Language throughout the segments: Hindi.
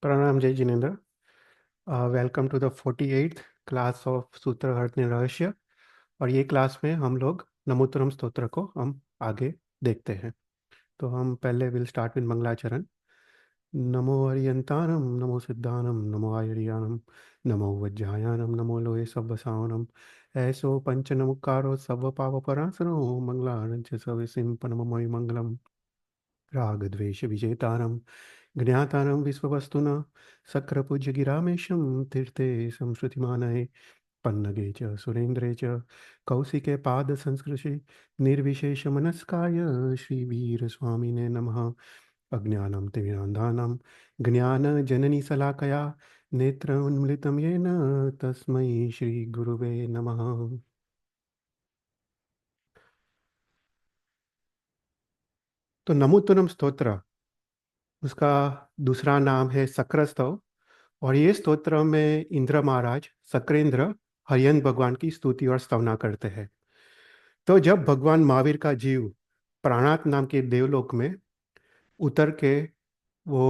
Pranam Jai Jinendra. Welcome to the 48th class of सूत्रहर्ष रहस्य। और ये क्लास में हम लोग नमोत्तरम स्तोत्र को हम आगे देखते हैं। तो हम पहले विल स्टार्ट विद मंगलाचरण। नमो हरियंतारम नमो सिद्धानम नमो आयर्यानम नमो वज्रायानम नमो लोहे सव्वसावनम ऐसो पंच नमुकारो सव्व पाव परासरो मंगलारंच सविसिम परममय मंगलम रागद्वेष विजेतारम ज्ञातारं विश्ववस्तुना शक्रपूज्यगिरामेशं तीर्थे संश्रुतिमानये पन्नगे च सुरेन्द्रे च कौशिके पादसंस्कृशे निर्विशेषमनस्काय श्रीवीरस्वामिने नमः। अज्ञानं तिमिरान्धानां ज्ञानजननीशलाकया नेत्रोन्मिलितं येन तस्मै श्रीगुरुवे नमः। तो नमोत्तरम स्तोत्र, उसका दूसरा नाम है शक्रस्तव। और ये स्तोत्र में इंद्र महाराज शक्रेंद्र हरियन भगवान की स्तुति और स्तवना करते हैं। तो जब भगवान महावीर का जीव प्राणात नाम के देवलोक में उतर के वो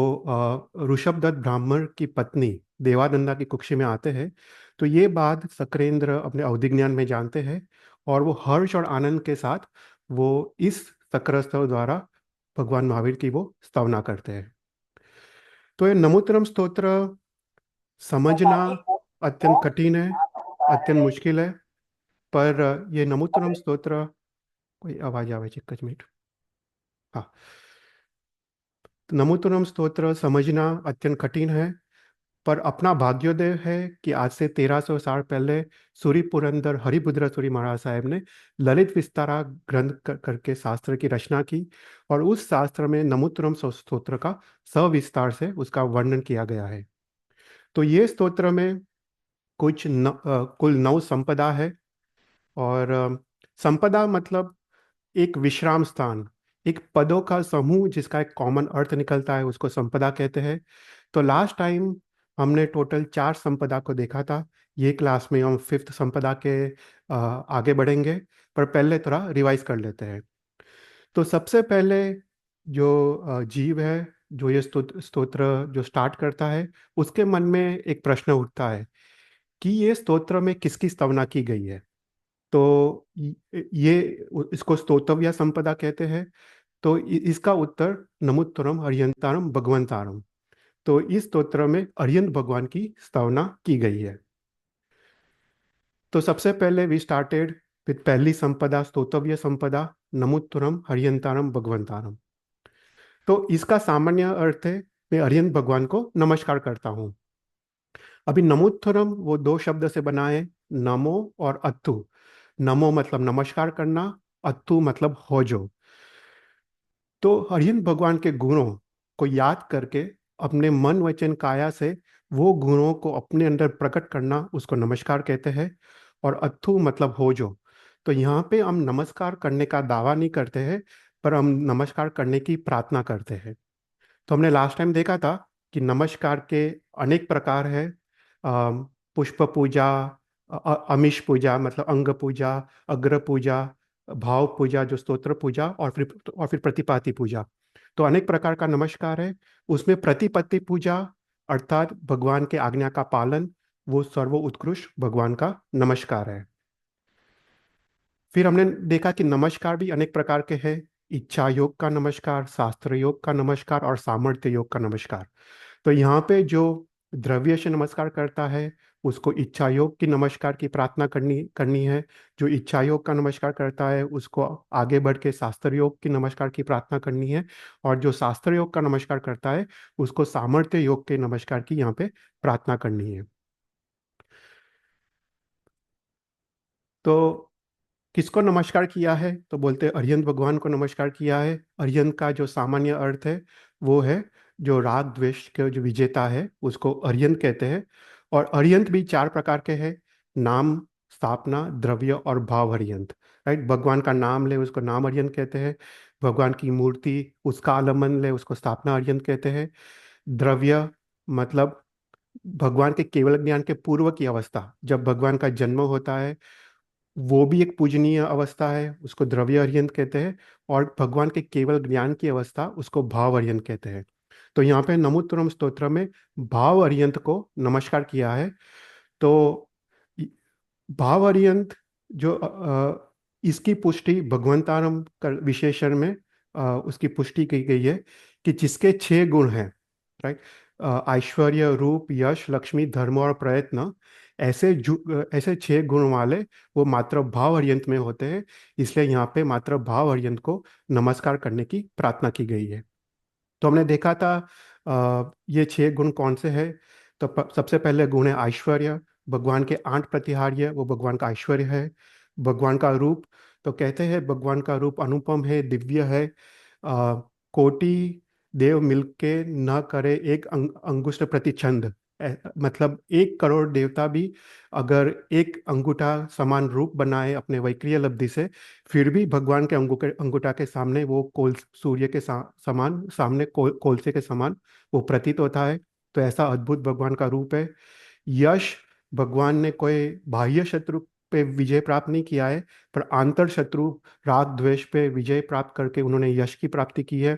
ऋषभदत्त ब्राह्मण की पत्नी देवानंदा की कुक्षी में आते हैं, तो ये बात शक्रेंद्र अपने अवधि ज्ञान में जानते हैं और वो हर्ष और आनंद के साथ वो इस शक्रस्तव द्वारा भगवान महावीर की वो स्तवना करते हैं। तो ये नमोत्तरम स्तोत्र समझना अत्यंत कठिन है, अत्यंत मुश्किल है। पर ये नमोत्तरम स्तोत्र, कोई आवाज आवे છે एक मिनट। हाँ, तो नमोत्तरम स्तोत्र समझना अत्यंत कठिन है, पर अपना भाग्योदय है कि आज से 1300 साल पहले सूरी पुरंदर हरिभद्र सूरी महाराज साहब ने ललित विस्तारा ग्रंथ करके शास्त्र की रचना की। और उस शास्त्र में नमोत्तरम स्तोत्र का सविस्तार से उसका वर्णन किया गया है। तो ये स्तोत्र में कुल 9 संपदा है। और संपदा मतलब एक विश्राम स्थान, एक पदों का समूह जिसका एक कॉमन अर्थ निकलता है, उसको संपदा कहते हैं। तो लास्ट टाइम हमने टोटल 4 संपदा को देखा था। ये क्लास में हम 5th संपदा के आगे बढ़ेंगे, पर पहले थोड़ा रिवाइज कर लेते हैं। तो सबसे पहले जो जीव है, जो ये स्तोत्र जो स्टार्ट करता है, उसके मन में एक प्रश्न उठता है कि ये स्तोत्र में किसकी स्तवना की गई है। तो ये इसको स्तोतव्य संपदा कहते हैं। तो इसका उत्तर नमोत्तरम अर्यंतारम भगवंतारम। तो इस स्तोत्र में अर्यंत भगवान की स्तवना की गई है। तो सबसे पहले वी स्टार्टेड विद पहली संपदा, स्तोतव्य संपदा, नमोत्तरम हरियंतारम भगवंतारम। तो इसका सामान्य अर्थ है, मैं अर्यंत भगवान को नमस्कार करता हूँ। अभी नमोत्तरम वो 2 शब्द से बना है, नमो और अत्तु। नमो मतलब नमस्कार करना, अत्तु मतलब हो जो। तो हरियन भगवान के गुणों को याद करके अपने मन वचन काया से वो गुणों को अपने अंदर प्रकट करना, उसको नमस्कार कहते हैं। और अथु मतलब हो जो। तो यहाँ पे हम नमस्कार करने का दावा नहीं करते हैं, पर हम नमस्कार करने की प्रार्थना करते हैं। तो हमने लास्ट टाइम देखा था कि नमस्कार के अनेक प्रकार है। पुष्प पूजा, अमीश पूजा मतलब अंग पूजा, अग्र पूजा, भाव पूजा जो स्तोत्र पूजा, और फिर प्रतिपाति पूजा। तो अनेक प्रकार का नमस्कार है। उसमें प्रतिपत्ति पूजा अर्थात भगवान के आज्ञा का पालन, वो सर्व उत्कृष्ट भगवान का नमस्कार है। फिर हमने देखा कि नमस्कार भी अनेक प्रकार के हैं। इच्छा योग का नमस्कार, शास्त्र योग का नमस्कार और सामर्थ्य योग का नमस्कार। तो यहाँ पे जो द्रव्य से नमस्कार करता है, उसको इच्छा योग की नमस्कार की प्रार्थना करनी करनी है। जो इच्छा योग का नमस्कार करता है, उसको आगे बढ़ के शास्त्र योग की नमस्कार की प्रार्थना करनी है। और जो शास्त्र योग का नमस्कार करता है, उसको सामर्थ्य योग के नमस्कार की यहाँ पे प्रार्थना करनी है। तो किसको नमस्कार किया है, तो बोलते हैं अर्यंत भगवान को नमस्कार किया है। अर्यंत का जो सामान्य अर्थ है वो है जो राग द्वेष के जो विजेता है, उसको अर्यंत कहते हैं। और अर्यंत भी 4 प्रकार के हैं, नाम, स्थापना, द्रव्य और भाव अर्यंत। राइट, भगवान का नाम ले उसको नाम अर्यंत कहते हैं। भगवान की मूर्ति, उसका आलम्बन ले उसको स्थापना अर्यंत कहते हैं। द्रव्य मतलब भगवान के केवल ज्ञान के पूर्व की अवस्था, जब भगवान का जन्म होता है, वो भी एक पूजनीय अवस्था है, उसको द्रव्य अर्यंत कहते हैं। और भगवान के केवल ज्ञान की अवस्था, उसको भाव अर्यंत कहते हैं। तो यहाँ पे नमोत्तरम स्तोत्र में भाव अर्यंत को नमस्कार किया है। तो भाव अर्यंत जो इसकी पुष्टि भगवंतारम विशेषण में उसकी पुष्टि की गई है कि जिसके 6 गुण हैं, राइट, ऐश्वर्य, रूप, यश, लक्ष्मी, धर्म और प्रयत्न, ऐसे 6 गुण वाले वो मात्र भाव अर्यंत में होते हैं। इसलिए यहाँ पे मात्र भाव अर्यंत को नमस्कार करने की प्रार्थना की गई है। तो हमने देखा था ये 6 गुण कौन से हैं। तो सबसे पहले गुण है ऐश्वर्य। भगवान के 8 प्रतिहार्य वो भगवान का ऐश्वर्य है। भगवान का रूप, तो कहते हैं भगवान का रूप अनुपम है, दिव्य है। कोटि देव मिलके न करे एक अंगुष्ठ प्रतिछंद, मतलब 1 करोड़ देवता भी अगर एक अंगूठा समान रूप बनाए अपने वैक्रिय लब्धि से, फिर भी भगवान के अंगूठा के सामने वो कोल सूर्य के समान, सामने कोलसे के समान वो प्रतीत होता है। तो ऐसा अद्भुत भगवान का रूप है। यश, भगवान ने कोई बाह्य शत्रु पे विजय प्राप्त नहीं किया है, पर आंतर शत्रु राग द्वेष पे विजय प्राप्त करके उन्होंने यश की प्राप्ति की है।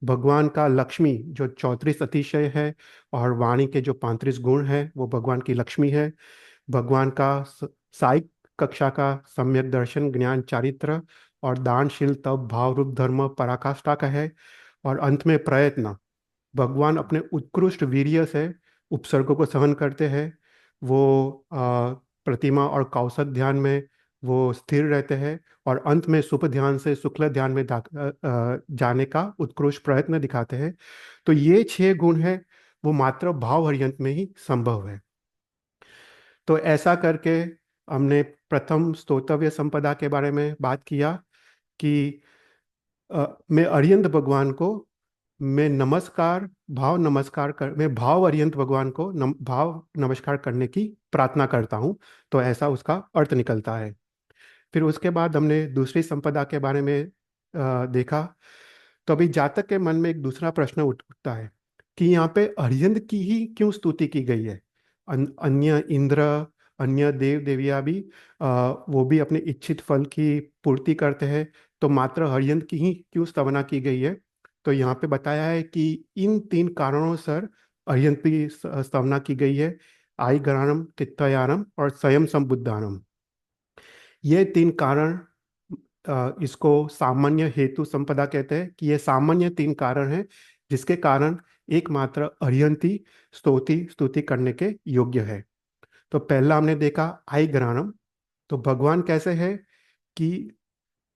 भगवान का लक्ष्मी जो 34 अतिशय है और वाणी के जो 35 गुण है वो भगवान की लक्ष्मी है। भगवान का साइक कक्षा का सम्यक दर्शन, ज्ञान, चारित्र और दानशील तप, भाव रूप धर्म पराकाष्ठा का है। और अंत में प्रयत्न, भगवान अपने उत्कृष्ट वीर्य से उपसर्गों को सहन करते हैं। वो प्रतिमा और कौशल ध्यान में वो स्थिर रहते हैं और अंत में सुख ध्यान से शुक्ल ध्यान में जाने का उत्कृष्ट प्रयत्न दिखाते हैं। तो ये 6 गुण हैं, वो मात्र भाव अर्यंत में ही संभव है। तो ऐसा करके हमने प्रथम स्तोत्रव्य संपदा के बारे में बात किया कि मैं अर्यंत भगवान को, मैं भाव अर्यंत भगवान को भाव नमस्कार करने की प्रार्थना करता हूँ। तो ऐसा उसका अर्थ निकलता है। फिर उसके बाद हमने दूसरी संपदा के बारे में देखा। तो अभी जातक के मन में एक दूसरा प्रश्न उठता है कि यहाँ पे अरिहंत की ही क्यों स्तुति की गई है। अन्य इंद्र, अन्य देव देविया भी वो भी अपने इच्छित फल की पूर्ति करते हैं, तो मात्र अरिहंत की ही क्यों स्तवना की गई है। तो यहाँ पे बताया है कि इन 3 कारणों से अरिहंत की स्तवना की गई है। आई गरानम, तित्तयानम और स्वयं संबुद्धानम। ये 3 कारण इसको सामान्य हेतु संपदा कहते हैं कि ये सामान्य 3 कारण हैं जिसके कारण एकमात्र अरिहंती स्तुति करने के योग्य है। तो पहला हमने देखा आई ग्राणम। तो भगवान कैसे है कि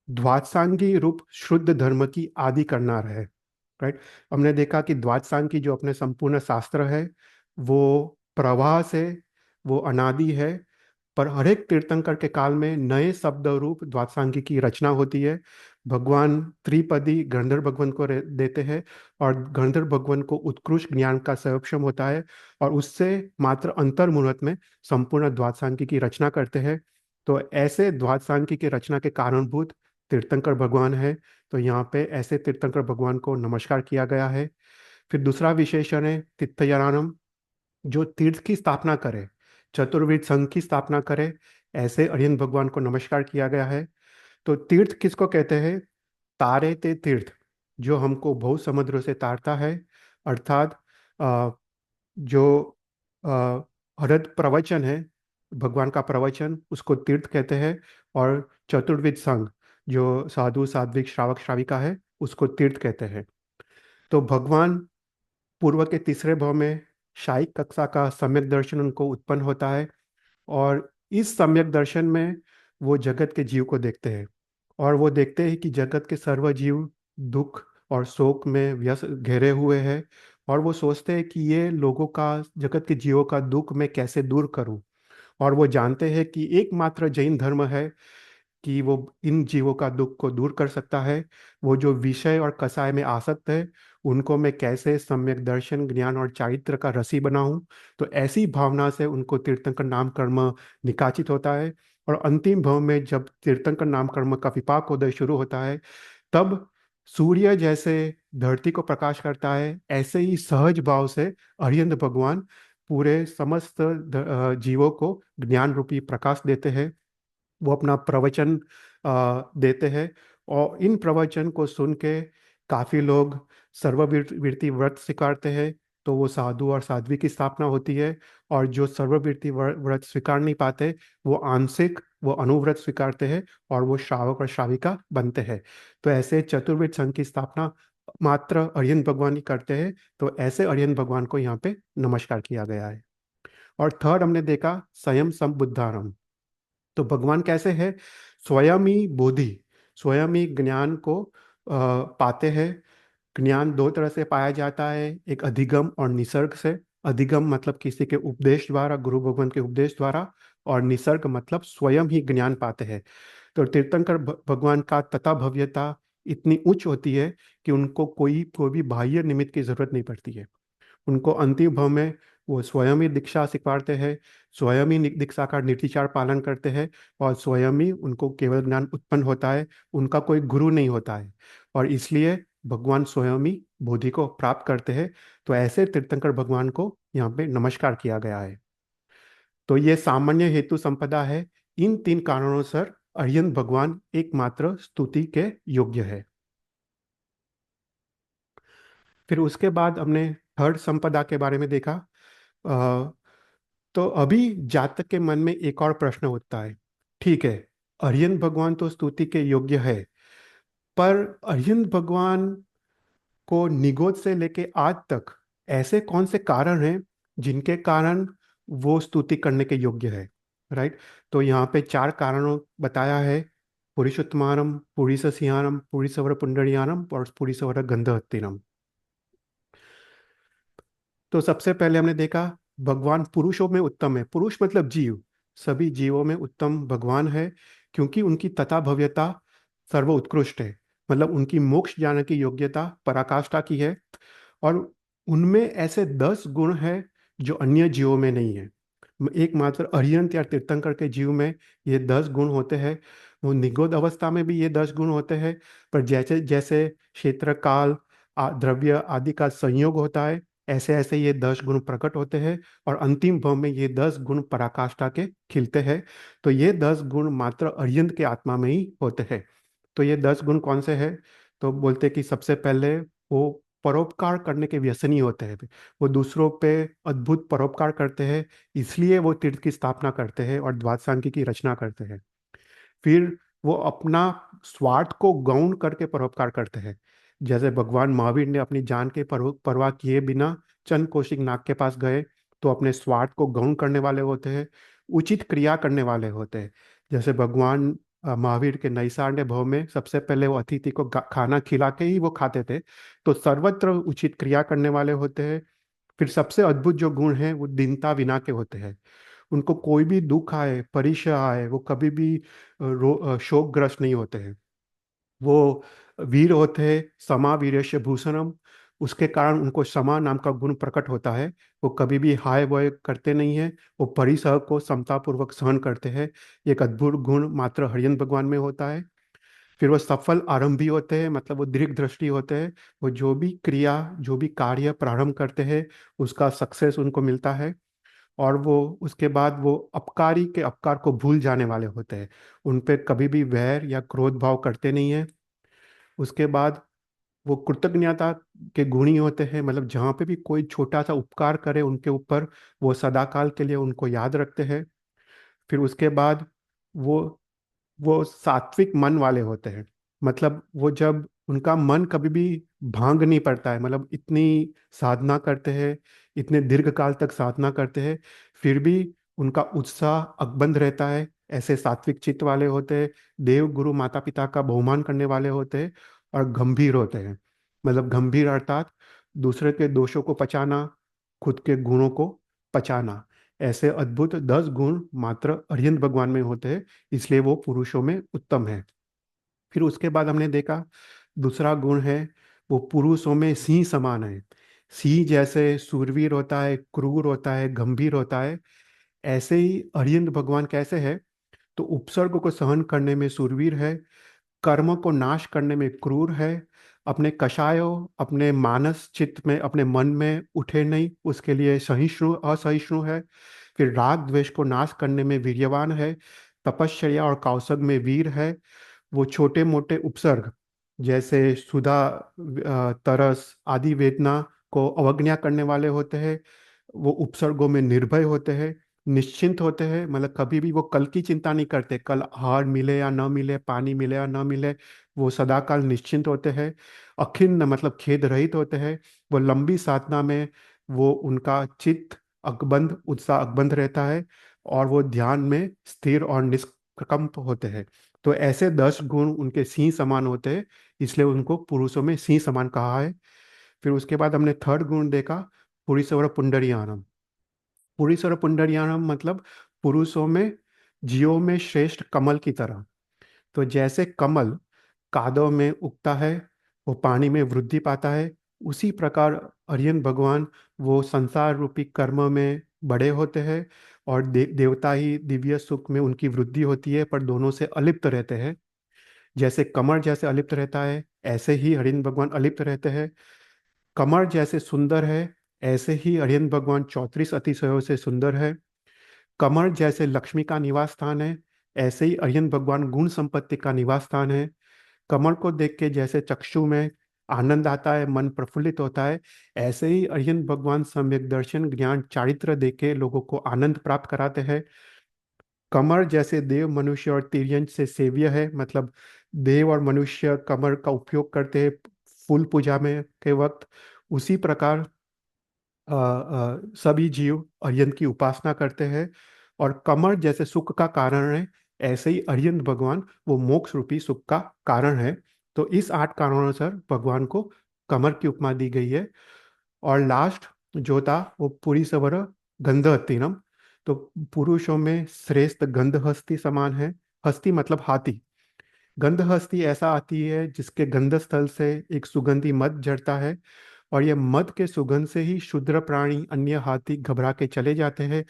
द्वादशांगी रूप शुद्ध धर्म की आदि करनार है, राइट। हमने देखा कि द्वादशांगी जो अपने संपूर्ण शास्त्र है वो प्रवाह से, वो अनादि है। पर हर एक तीर्थंकर के काल में नए शब्द रूप द्वादशांगी की रचना होती है। भगवान त्रिपदी गंधर्व भगवान को देते हैं और गंधर्व भगवान को उत्कृष्ट ज्ञान का संक्षम होता है और उससे मात्र अंतर मुहूर्त में संपूर्ण द्वादशांगी की रचना करते हैं। तो ऐसे द्वादशांगी की रचना के कारणभूत तीर्थंकर भगवान है। तो यहाँ पे ऐसे तीर्थंकर भगवान को नमस्कार किया गया है। फिर दूसरा विशेषण है तीर्थयानम, जो तीर्थ की स्थापना करे, चतुर्वेद संघ की स्थापना करे, ऐसे अरिहंत भगवान को नमस्कार किया गया है। तो तीर्थ किसको कहते हैं? तारे ते तीर्थ, जो हमको बहुत समुद्र से तारता है, अर्थात अ, जो अ, हरद प्रवचन है, भगवान का प्रवचन, उसको तीर्थ कहते हैं। और चतुर्वेद संघ, जो साधु साध्विक श्रावक श्राविका है, उसको तीर्थ कहते हैं। तो भगवान पूर्व के तीसरे भाव में शाही कक्षा का सम्यक दर्शन उनको उत्पन्न होता है और इस सम्यक दर्शन में वो जगत के जीव को देखते हैं और वो देखते हैं कि जगत के सर्व जीव दुख और शोक में व्यस्त घिरे हुए हैं और वो सोचते हैं कि ये लोगों का, जगत के जीवों का दुख मैं कैसे दूर करूं। और वो जानते हैं कि एकमात्र जैन धर्म है कि वो इन जीवों का दुख को दूर कर सकता है। वो जो विषय और कसाय में आसक्त है उनको मैं कैसे सम्यक दर्शन, ज्ञान और चारित्र का रसी बनाऊं। तो ऐसी भावना से उनको तीर्थंकर नाम कर्म निकाचित होता है और अंतिम भाव में जब तीर्थंकर नाम कर्म का विपाक उदय शुरू होता है, तब सूर्य जैसे धरती को प्रकाश करता है, ऐसे ही सहज भाव से अरिहंत भगवान पूरे समस्त जीवों को ज्ञान रूपी प्रकाश देते हैं। वो अपना प्रवचन देते हैं और इन प्रवचन को सुन के काफ़ी लोग सर्ववीरती व्रत स्वीकारते हैं तो वो साधु और साध्वी की स्थापना होती है। और जो सर्ववीरती व्रत स्वीकार नहीं पाते, वो आंशिक, वो अनुव्रत स्वीकारते हैं और वो श्रावक और श्राविका बनते हैं। तो ऐसे चतुर्वेद संघ की स्थापना मात्र अरिहंत भगवान ही करते हैं। तो ऐसे अरिहंत भगवान को यहाँ पे नमस्कार किया गया है। और थर्ड हमने देखा स्वयं संबुद्धारम। तो भगवान कैसे है? स्वयं ही बोधि, स्वयं ही ज्ञान को पाते हैं। ज्ञान दो तरह से पाया जाता है, एक अधिगम और निसर्ग से। अधिगम मतलब किसी के उपदेश द्वारा, गुरु भगवान के उपदेश द्वारा। और निसर्ग मतलब स्वयं ही ज्ञान पाते हैं। तो तीर्थंकर भगवान का तथा भव्यता इतनी उच्च होती है कि उनको कोई कोई भी बाह्य निमित्त की जरूरत नहीं पड़ती है। उनको अंतिम भाव में वो स्वयं ही दीक्षा स्वीकारते हैं, स्वयं ही दीक्षा का निर्विचार पालन करते हैं, और स्वयं ही उनको केवल ज्ञान उत्पन्न होता है। उनका कोई गुरु नहीं होता है, और इसलिए भगवान स्वयं ही बोधि को प्राप्त करते हैं। तो ऐसे तीर्थंकर भगवान को यहाँ पे नमस्कार किया गया है। तो ये सामान्य हेतु संपदा है। इन तीन कारणों से अरिहंत भगवान एकमात्र स्तुति के योग्य है। फिर उसके बाद हमने थर्ड संपदा के बारे में देखा। अ, तो अभी जातक के मन में एक और प्रश्न उठता है। ठीक है, अरिहंत भगवान तो स्तुति के योग्य है, पर अरिहंत भगवान को निगोद से लेके आज तक ऐसे कौन से कारण हैं जिनके कारण वो स्तुति करने के योग्य है? राइट। तो यहाँ पे चार कारणों बताया है: पुरुषोत्तमानम, पुरीससिंहानम, पुरीसवर पुंडरीयानम और पुरीसवर गंधहत्तिनम। तो सबसे पहले हमने देखा भगवान पुरुषों में उत्तम है। पुरुष मतलब जीव, सभी जीवों में उत्तम भगवान है, क्योंकि उनकी तथा भव्यता सर्वोत्कृष्ट है। मतलब उनकी मोक्ष जाने की योग्यता पराकाष्ठा की है। और उनमें ऐसे 10 गुण हैं जो अन्य जीवों में नहीं है। एकमात्र अरिहंत या तीर्थंकर के जीव में ये 10 गुण होते हैं। वो निगोद अवस्था में भी ये 10 गुण होते हैं, पर जैसे जैसे क्षेत्र काल द्रव्य आदि का संयोग होता है, ऐसे ऐसे ये 10 गुण प्रकट होते हैं। और अंतिम भाव में ये 10 गुण पराकाष्ठा के खिलते हैं। तो ये 10 गुण मात्र अरिहंत के आत्मा में ही होते हैं। तो ये 10 गुण कौन से हैं? तो बोलते कि सबसे पहले वो परोपकार करने के व्यसनी होते हैं। वो दूसरों पे अद्भुत परोपकार करते हैं, इसलिए वो तीर्थ की स्थापना करते हैं और द्वादशांकी की रचना करते हैं। फिर वो अपना स्वार्थ को गौण करके परोपकार करते हैं। जैसे भगवान महावीर ने अपनी जान के परवाह किए बिना चंद कौशिक नाग के पास गए, तो अपने स्वार्थ को गौण करने वाले होते हैं, उचित क्रिया करने वाले होते हैं। जैसे भगवान महावीर के नैसारण्य भव में सबसे पहले वो अतिथि को खाना खिला के ही वो खाते थे। तो सर्वत्र उचित क्रिया करने वाले होते हैं। फिर सबसे अद्भुत जो गुण है वो दीनता विना के होते हैं। उनको कोई भी दुख आए, परीक्षा आए, वो कभी भी शोकग्रस्त नहीं होते हैं। वो वीर होते हैं, समा वीरस्य भूषणम। उसके कारण उनको समा नाम का गुण प्रकट होता है। वो कभी भी हाय वय करते नहीं है, वो परिसह को समतापूर्वक सहन करते हैं। एक अद्भुत गुण मात्र हरिहंत भगवान में होता है। फिर वो सफल आरंभी होते हैं, मतलब वो दीर्घ दृष्टि होते हैं। वो जो भी क्रिया, जो भी कार्य प्रारंभ करते हैं, उसका सक्सेस उनको मिलता है। और वो उसके बाद वो अपकारी के अपकार को भूल जाने वाले होते हैं। उन पे कभी भी वैर या क्रोध भाव करते नहीं है। उसके बाद वो कृतज्ञता के गुणी होते हैं, मतलब जहाँ पे भी कोई छोटा सा उपकार करे उनके ऊपर, वो सदाकाल के लिए उनको याद रखते हैं। फिर उसके बाद वो वो सात्विक मन वाले होते हैं। मतलब वो जब उनका मन कभी भी भांग नहीं पड़ता है, मतलब इतनी साधना करते हैं, इतने दीर्घ काल तक साधना करते हैं, फिर भी उनका उत्साह अकबंध रहता है। ऐसे सात्विक चित्त वाले होते हैं। देव गुरु माता पिता का बहुमान करने वाले होते हैं। और गंभीर होते हैं। मतलब गंभीर अर्थात दूसरे के दोषों को पचाना, खुद के गुणों को पचाना। ऐसे अद्भुत 10 गुण मात्र अरिहंत भगवान में होते हैं, इसलिए वो पुरुषों में उत्तम है। फिर उसके बाद हमने देखा दूसरा गुण है, वो पुरुषों में सिंह समान है। सिंह जैसे सूरवीर होता है, क्रूर होता है, गंभीर होता है, ऐसे ही अरिहंत भगवान कैसे है? तो उपसर्ग को सहन करने में सूरवीर है, कर्म को नाश करने में क्रूर है, अपने कषायों, अपने मानस चित्त में, अपने मन में उठे नहीं उसके लिए सहिष्णु असहिष्णु है। फिर राग द्वेष को नाश करने में वीर्यवान है, तपश्चर्या और कौशल में वीर है। वो छोटे मोटे उपसर्ग, जैसे सुधा, तरस आदि वेदना को अवज्ञा करने वाले होते हैं। वो उपसर्गों में निर्भय होते हैं, निश्चिंत होते हैं, मतलब कभी भी वो कल की चिंता नहीं करते, कल आहार मिले या न मिले, पानी मिले या न मिले। वो सदाकाल निश्चिंत होते हैं, अखिन्न मतलब खेद रहित होते हैं। वो लंबी साधना में वो उनका चित्त अकबंध, उत्साह अकबंध रहता है, और वो ध्यान में स्थिर और निष्कंप होते हैं। तो ऐसे 10 गुण उनके सिंह समान होते हैं, इसलिए उनको पुरुषों में सिंह समान कहा है। फिर उसके बाद हमने थर्ड गुण देखा, पुरीश्वर पुंडरीयानम। पुरीश्वर पुंडरीयानम मतलब पुरुषों में, जीवों में श्रेष्ठ कमल की तरह। तो जैसे कमल कादव में उगता है, वो पानी में वृद्धि पाता है, उसी प्रकार अरियन भगवान वो संसार रूपी कर्म में बड़े होते हैं, और देवता ही दिव्य सुख में उनकी वृद्धि होती है, पर दोनों से अलिप्त रहते हैं। जैसे कमल जैसे अलिप्त रहता है, ऐसे ही हरिन भगवान अलिप्त रहते हैं। कमल जैसे सुंदर है, ऐसे ही हरिन भगवान 34 अतिशयों से सुंदर है। कमल जैसे लक्ष्मी का निवास स्थान है, ऐसे ही अरियन भगवान गुण संपत्ति का निवास स्थान है। कमल को देख के जैसे चक्षु में आनंद आता है, मन प्रफुल्लित होता है, ऐसे ही अरियन भगवान सम्यक दर्शन ज्ञान चारित्र देख के लोगों को आनंद प्राप्त कराते हैं। कमर जैसे देव मनुष्य और तिर्यन से सेव्य है, मतलब देव और मनुष्य कमर का उपयोग करते हैं फूल पूजा में के वक्त, उसी प्रकार सभी जीव अर्यंत की उपासना करते हैं। और कमर जैसे सुख का कारण है, ऐसे ही अर्यंत भगवान वो मोक्ष रूपी सुख का कारण है। तो इस 8 कारणों से भगवान को कमर की उपमा दी गई है। और लास्ट जो था वो पुरी सवर गंध हस्तिनम। तो पुरुषों में श्रेष्ठ गंध हस्ती समान है। हस्ती मतलब हाथी। गंध हस्ती ऐसा आती है जिसके गंध स्थल से एक सुगंधी मद झड़ता है, और ये मद के सुगंध से ही क्षुद्र प्राणी अन्य हाथी घबरा के चले जाते हैं।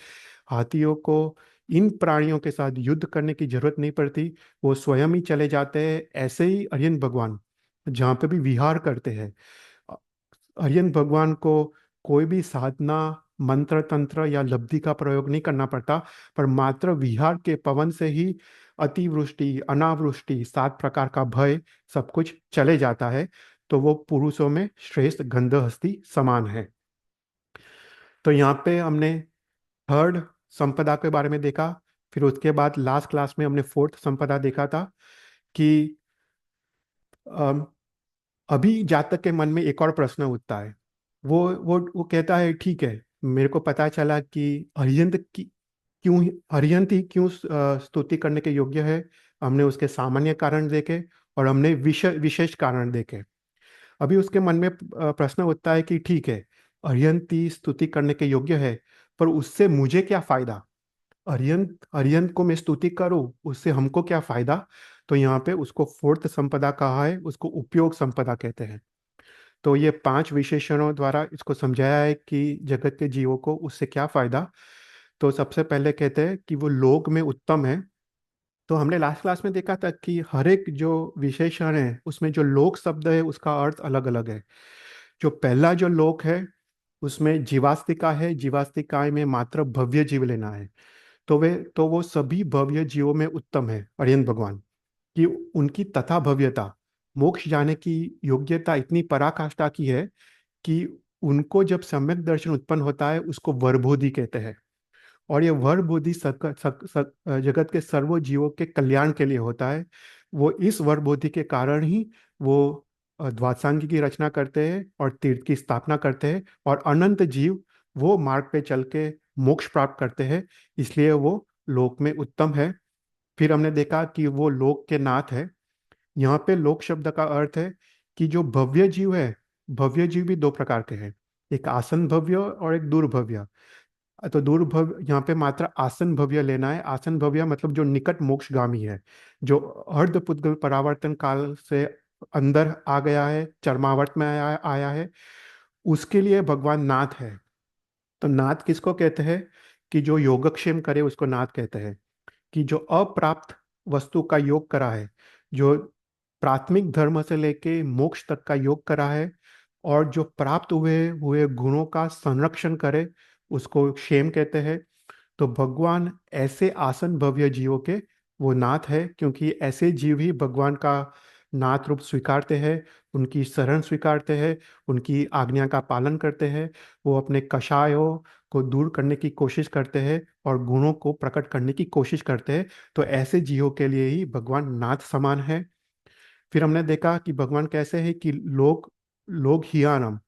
हाथियों को इन प्राणियों के साथ युद्ध करने की जरूरत नहीं पड़ती, वो स्वयं ही चले जाते हैं। ऐसे ही अरियन भगवान जहाँ पे भी विहार करते हैं, आर्यन भगवान को कोई भी साधना, मंत्र तंत्र या लब्धि का प्रयोग नहीं करना पड़ता, पर मात्र विहार के पवन से ही अतिवृष्टि, अनावृष्टि, 7 प्रकार का भय सब कुछ चले जाता है। तो वो पुरुषों में श्रेष्ठ गंध हस्ती समान है। तो यहाँ पे हमने थर्ड संपदा के बारे में देखा। फिर उसके बाद लास्ट क्लास में हमने फोर्थ संपदा देखा था कि अम, अभी जातक के मन में एक और प्रश्न उठता है। वो कहता है, ठीक है, मेरे को पता चला कि अरिहंत की क्यों, अरिहंत ही क्यों स्तुति करने के योग्य है। हमने उसके सामान्य कारण देखे, और हमने विशेष कारण देखे। अभी उसके मन में प्रश्न उठता है कि ठीक है, अरिहंत ही स्तुति करने के योग्य है, पर उससे मुझे क्या फायदा। अरिहंत अरिहंत को मैं स्तुति करूं, उससे हमको क्या फायदा। तो यहाँ पे उसको फोर्थ संपदा कहा है, उसको उपयोग संपदा कहते हैं। तो ये 5 विशेषणों द्वारा इसको समझाया है कि जगत के जीवों को उससे क्या फायदा। तो सबसे पहले कहते हैं कि वो लोक में उत्तम है। तो हमने लास्ट क्लास में देखा था कि हर एक जो विशेषण है उसमें जो लोक शब्द है उसका अर्थ अलग अलग है। जो पहला जो लोक है उसमें जीवास्तिका है, जीवास्तिकाय में मात्र भव्य जीव लेना है। तो वो सभी भव्य जीवों में उत्तम है अरियन भगवान कि उनकी तथा भव्यता, मोक्ष जाने की योग्यता इतनी पराकाष्ठा की है कि उनको जब सम्यक दर्शन उत्पन्न होता है उसको वरबोधि कहते हैं। और ये वरबोधि जगत के सर्व जीवों के कल्याण के लिए होता है। वो इस वरबोधि के कारण ही वो द्वादशांगी की रचना करते हैं और तीर्थ की स्थापना करते हैं, और अनंत जीव वो मार्ग पे चल के मोक्ष प्राप्त करते हैं, इसलिए वो लोक में उत्तम है। फिर हमने देखा कि वो लोक के नाथ है। यहाँ पे लोक शब्द का अर्थ है कि जो भव्य जीव है, भव्य जीव भी 2 प्रकार के हैं, एक आसन भव्य और एक दुर्भव्य। तो दुर्भव्य यहाँ पे मात्र आसन भव्य लेना है। आसन भव्य मतलब जो निकट मोक्षगामी है, जो अर्ध पुद्गल परावर्तन काल से अंदर आ गया है, चरमावर्त में आया है, उसके लिए भगवान नाथ है। तो नाथ किसको कहते हैं कि जो योगक्षेम करे उसको नाथ कहते हैं। कि जो अप्राप्त वस्तु का योग करा है, जो प्राथमिक धर्म से लेके मोक्ष तक का योग करा है, और जो प्राप्त हुए हुए गुणों का संरक्षण करे उसको क्षेम कहते हैं। तो भगवान ऐसे आसन भव्य जीवों के वो नाथ है, क्योंकि ऐसे जीव ही भगवान का नाथ रूप स्वीकारते हैं, उनकी शरण स्वीकारते हैं, उनकी आज्ञा का पालन करते हैं, वो अपने कषायों को दूर करने की कोशिश करते हैं और गुणों को प्रकट करने की कोशिश करते हैं। तो ऐसे जीवों के लिए ही भगवान नाथ समान है। फिर हमने देखा कि भगवान कैसे है कि लोग लोग हियानम,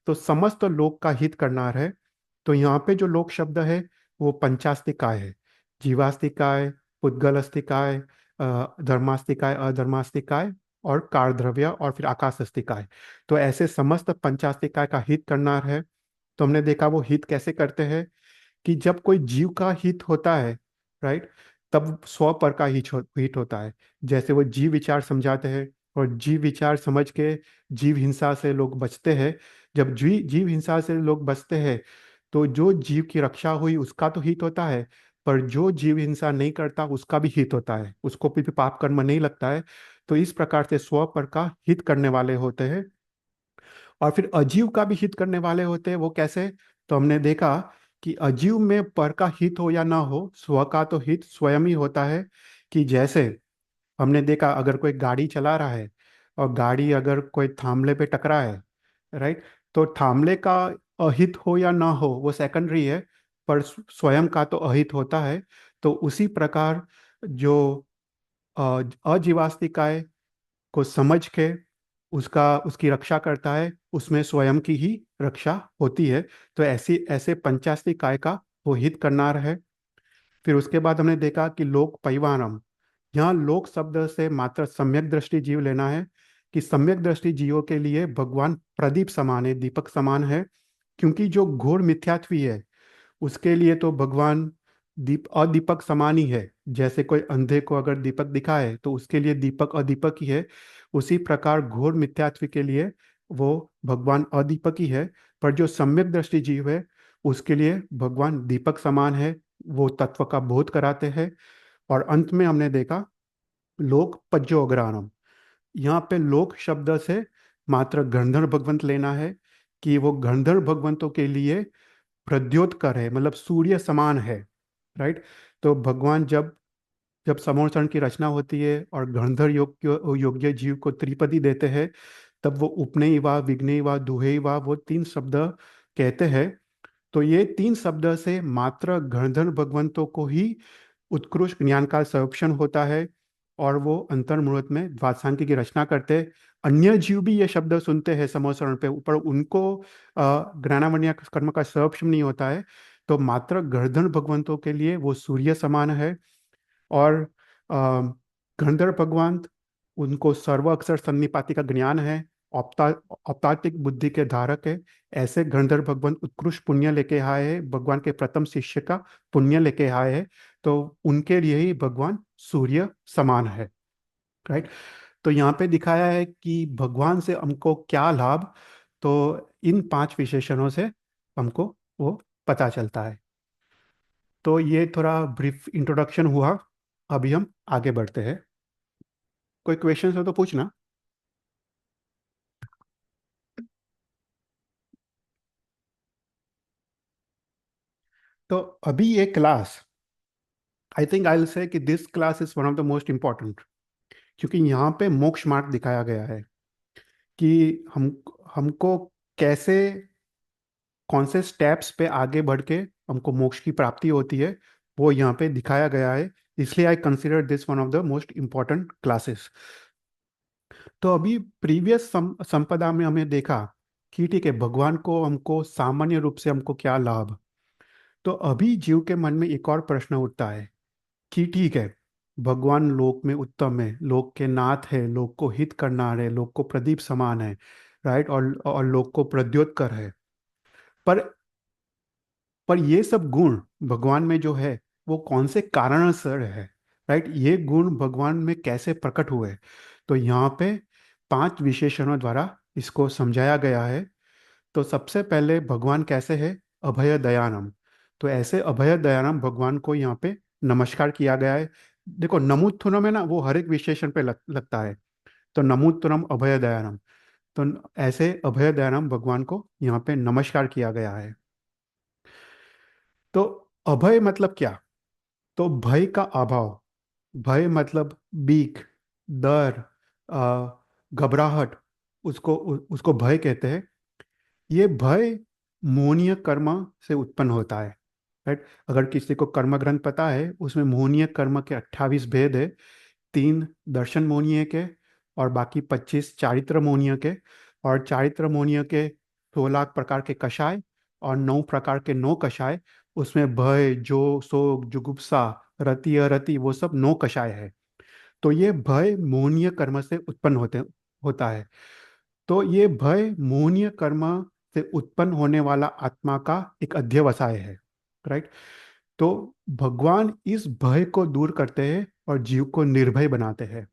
तो समस्त लोक का हित करनार है। तो यहाँ पे जो लोक शब्द है वो पंचास्तिकाय है। जीवास्तिकाय, पुद्गलस्तिकाय, धर्मास्तिकाय, अधर्मास्तिकाय और कारद्रव्य और फिर आकाशस्तिकाय। तो ऐसे समस्त पंचास्तिकाय का हित करनार है। तो हमने देखा वो हित कैसे करते हैं कि जब कोई जीव का हित होता है, राइट, तब स्व पर का हित होता है। जैसे वो जीव विचार समझाते हैं और जीव विचार समझ के जीव हिंसा से लोग बचते हैं। जब जीव हिंसा से लोग बचते हैं तो जो जीव की रक्षा हुई उसका तो हित होता है, पर जो जीव हिंसा नहीं करता उसका भी हित होता है, उसको भी पाप कर्म नहीं लगता है। तो इस प्रकार से स्व पर का हित करने वाले होते हैं। और फिर अजीव का भी हित करने वाले होते हैं। वो कैसे? तो हमने देखा कि अजीव में पर का हित हो या ना हो, स्व का तो हित स्वयं ही होता है। कि जैसे हमने देखा अगर कोई गाड़ी चला रहा है और गाड़ी अगर कोई थामले पे टकरा है, राइट, तो थामले का अहित हो या ना हो वो सेकेंडरी है, पर स्वयं का तो अहित होता है। तो उसी प्रकार जो अजीवास्तिकाय को समझ के उसका उसकी रक्षा करता है, उसमें स्वयं की ही रक्षा होती है। तो ऐसी ऐसे पंचास्ति काय का वो हित करनार है। फिर उसके बाद हमने देखा कि लोक परिवारम, यहाँ लोक शब्द से मात्र सम्यक दृष्टि जीव लेना है। कि सम्यक दृष्टि जीवों के लिए भगवान प्रदीप समान है, दीपक समान है। क्योंकि जो घोर मिथ्यात्वी है उसके लिए तो भगवान दीप अदीपक समान ही है। जैसे कोई अंधे को अगर दीपक दिखाए तो उसके लिए दीपक अदीपक ही है, उसी प्रकार घोर मिथ्यात्व के लिए वो भगवान अदीपक ही है। पर जो सम्यक दृष्टि जीव है उसके लिए भगवान दीपक समान है, वो तत्व का बोध कराते हैं। और अंत में हमने देखा लोक पज्योग्रानम, यहाँ पे लोक शब्द से मात्र गंधर्व भगवंत लेना है। कि वो गंधर्व भगवंतों के लिए प्रद्योतकर है, मतलब सूर्य समान है, राइट। तो भगवान जब जब समोषण की रचना होती है और गंधर्व योग्य जीव को त्रिपदी देते हैं, तब वो उपनयी वा, विघ्नेय वा, दुहेय वा, वो तीन शब्द कहते हैं। तो ये तीन शब्द से मात्र गंधर्व भगवंतों को ही उत्कृष्ट ज्ञान का संरक्षण होता है और वो अंतर्मुहूर्त में द्वादशांकी की रचना करते हैं। अन्य जीव भी ये शब्द सुनते हैं समोसरण पे, ऊपर उनको ज्ञानावण्य कर्म का संरक्षण नहीं होता है। तो मात्र गर्दन भगवंतों के लिए वो सूर्य समान है। और अ, गंधर्व भगवान, उनको सर्व अक्षर सन्निपाति का ज्ञान है, औपता औपतात्मिक बुद्धि के धारक है। ऐसे गंधर्व भगवान उत्कृष्ट पुण्य लेके आए हैं, भगवान के प्रथम शिष्य का पुण्य लेके आए हैं। तो उनके लिए ही भगवान सूर्य समान है, राइट। तो यहाँ पे दिखाया है कि भगवान से हमको क्या लाभ। तो इन पांच विशेषणों से हमको वो पता चलता है। तो ये थोड़ा ब्रीफ इंट्रोडक्शन हुआ। अभी हम आगे बढ़ते हैं। कोई क्वेश्चन हो तो पूछना। तो अभी ये class, I think I will say कि this class is one of the most important. क्योंकि यहाँ पे मोक्ष मार्ग दिखाया गया है कि हमको कैसे, कौन से स्टेप्स पे आगे बढ़ के हमको मोक्ष की प्राप्ति होती है, वो यहाँ पे दिखाया गया है। इसलिए I consider this one of the most important classes. तो अभी प्रीवियस संपदा में हमें देखा कि ठीक है, भगवान को हमको सामान्य रूप से हमको क्या लाभ। तो अभी जीव के मन में एक और प्रश्न उठता है कि ठीक है, भगवान लोक में उत्तम है, लोक के नाथ है, लोक को हित करनार है, लोक को प्रदीप समान है, राइट, और लोक को प्रद्योतकर है। पर पर ये सब गुण भगवान में जो है वो कौन से कारण से है, राइट, ये गुण भगवान में कैसे प्रकट हुए। तो यहाँ पे पांच विशेषणों द्वारा इसको समझाया गया है। तो सबसे पहले भगवान कैसे है? अभय दयानम। तो ऐसे अभय दयानम भगवान को यहाँ पे नमस्कार किया गया है। देखो नमोत्थुनम में ना वो हर एक विशेषण पे लगता है। तो नमोत्तरम अभय दयानम, तो ऐसे अभय दयानम भगवान को यहाँ पे नमस्कार किया गया है। तो अभय मतलब क्या? तो भय का अभाव, भय मतलब बीक, डर, घबराहट, उसको भय कहते हैं। ये भय मोहनीय कर्म से उत्पन्न होता है। राइट, अगर किसी को कर्म ग्रंथ पता है, उसमें मोहनीय कर्म के 28 भेद है। 3 दर्शन मोहनीय के, और बाकी 25 चारित्र मोहनीय के। और चारित्र मोहनीय के 16 प्रकार के कषाय, और 9 प्रकार के 9 कषाय। उसमें भय, जो शोक, जुगुप्सा, रति, अरति, वो सब 9 कषाय है। तो ये भय मोहनीय कर्म से उत्पन्न होता है। तो ये भय मोहनीय कर्म से उत्पन्न होने वाला आत्मा का एक अध्यवसाय है। राइट। तो भगवान इस भय को दूर करते हैं और जीव को निर्भय बनाते हैं।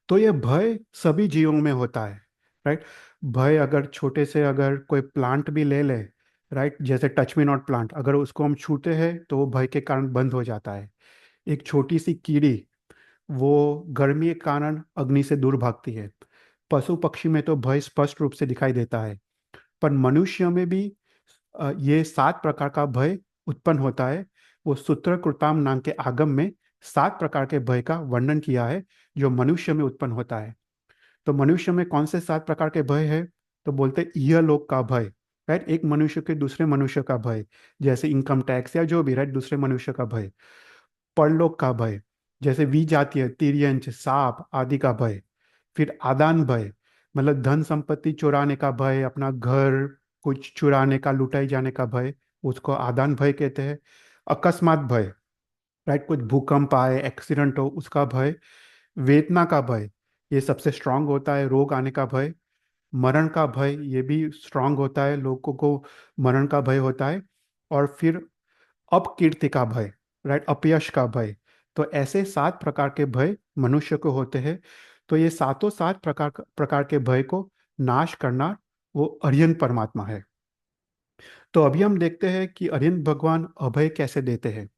तो ये भय सभी जीवों में होता है। राइट। भय अगर छोटे से अगर कोई प्लांट भी ले ले, राइट, जैसे टच मी नॉट प्लांट, अगर उसको हम छूते हैं तो वो भय के कारण बंद हो जाता है। एक छोटी सी कीड़ी, वो गर्मी के कारण अग्नि से दूर भागती है। पशु पक्षी में तो भय स्पष्ट रूप से दिखाई देता है। पर मनुष्य में भी ये 7 प्रकार का भय उत्पन्न होता है। वो सूत्रकृताम नाम के आगम में 7 प्रकार के भय का वर्णन किया है, जो मनुष्य में उत्पन्न होता है। तो मनुष्य में कौन से 7 प्रकार के भय है? तो बोलते हैं इहलोक का भय। राइट, एक मनुष्य के दूसरे मनुष्य का भय, जैसे इनकम टैक्स या जो भी, राइट, दूसरे मनुष्य का भय। परलोक का भय, जैसे विजातीय, तिर्यंच, सांप आदि का भय। फिर आदान भय, मतलब धन संपत्ति चुराने का भय, अपना घर कुछ चुराने का, लुटाई जाने का भय, उसको आदान भय कहते हैं। अकस्मात भय, राइट, कुछ भूकंप आए, एक्सीडेंट हो, उसका भय। वेदना का भय, ये सबसे स्ट्रांग होता है, रोग आने का भय। मरण का भय, ये भी स्ट्रांग होता है, लोगों को मरण का भय होता है। और फिर अपकीर्ति का भय, राइट, अपयश का भय। तो ऐसे 7 प्रकार के भय मनुष्य को होते हैं। तो ये सातों 7 प्रकार के भय को नाश करना वो अरिहंत परमात्मा है। तो अभी हम देखते हैं कि अरिहंत भगवान अभय कैसे देते हैं।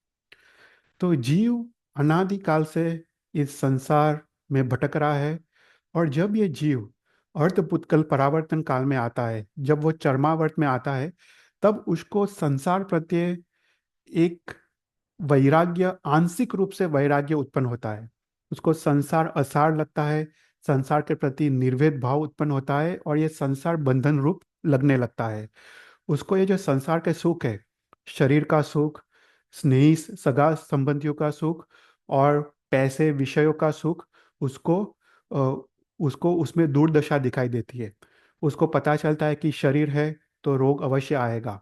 तो जीव अनादिकाल से इस संसार में भटक रहा है। और जब ये जीव अर्धपुत्कल परावर्तन काल में आता है, जब वो चरमावर्त में आता है, तब उसको संसार प्रत्ये एक वैराग्य, आंशिक रूप से वैराग्य उत्पन्न होता है। उसको संसार असार लगता है, संसार के प्रति निर्वेद भाव उत्पन्न होता है, और ये संसार बंधन रूप लगने लगता है। उसको ये जो संसार के सुख है, शरीर का सुख, स्नेही सगा संबंधियों का सुख, और पैसे विषयों का सुख, उसको अ, उसको उसमें दुर्दशा दिखाई देती है। उसको पता चलता है कि शरीर है तो रोग अवश्य आएगा।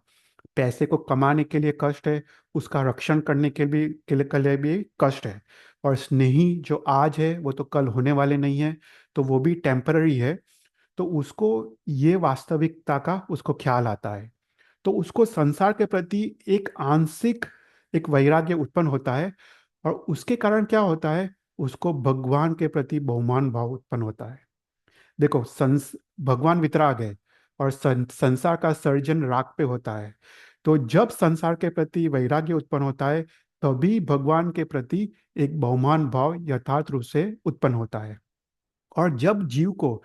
पैसे को कमाने के लिए कष्ट है, उसका रक्षण करने के लिए भी कष्ट है। और स्नेही जो आज है वो तो कल होने वाले नहीं है, तो वो भी टेम्पररी है। तो उसको ये वास्तविकता का उसको ख्याल आता है। तो उसको संसार के प्रति एक आंशिक एक वैराग्य उत्पन्न होता है। और उसके कारण क्या होता है? उसको भगवान के प्रति बहुमान भाव उत्पन्न होता है। देखो, भगवान वितराग है, और संसार का सर्जन राग पे होता है। तो जब संसार के प्रति वैराग्य उत्पन्न होता है, तभी भगवान के प्रति एक बहुमान भाव यथार्थ रूप से उत्पन्न होता है। और जब जीव को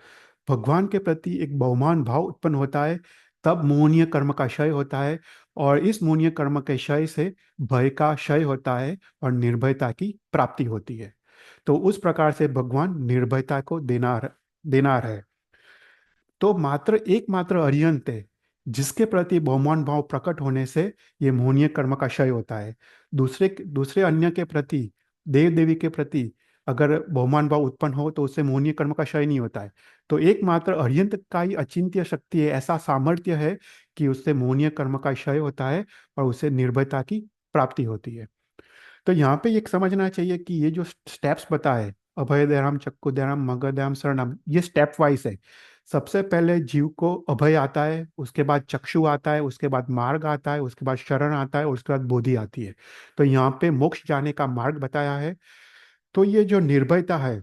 भगवान के प्रति एक बहुमान भाव उत्पन्न होता है, तब मोहनीय कर्म का क्षय होता है। और इस मोहनीय कर्म के क्षय से भय का क्षय होता है, और निर्भयता की प्राप्ति होती है। तो उस प्रकार से भगवान निर्भयता को देनार है। तो मात्र एकमात्र अरिहंत है जिसके प्रति बहुमान भाव प्रकट होने से ये मोहनीय कर्म का क्षय होता है। दूसरे दूसरे अन्य के प्रति, देव देवी के प्रति अगर बहुमान भाव उत्पन्न हो तो उससे मोहनीय कर्म का क्षय नहीं होता है। तो एकमात्र अरिहंत का ही अचिंत्य शक्ति है, ऐसा सामर्थ्य है कि उससे मोहनीय कर्म का क्षय होता है, और उससे निर्भयता की प्राप्ति होती है। तो यहाँ पे एक समझना चाहिए कि ये जो स्टेप्स बताए, अभय दयाराम, चक्कु दयाराम, मगध दयाराम, शरणम, ये स्टेप वाइज है। सबसे पहले जीव को अभय आता है, उसके बाद चक्षु आता है, उसके बाद मार्ग आता है, उसके बाद शरण आता है, और उसके बाद बोधि आती है। तो यहाँ पे मोक्ष जाने का मार्ग बताया है। तो ये जो निर्भयता है,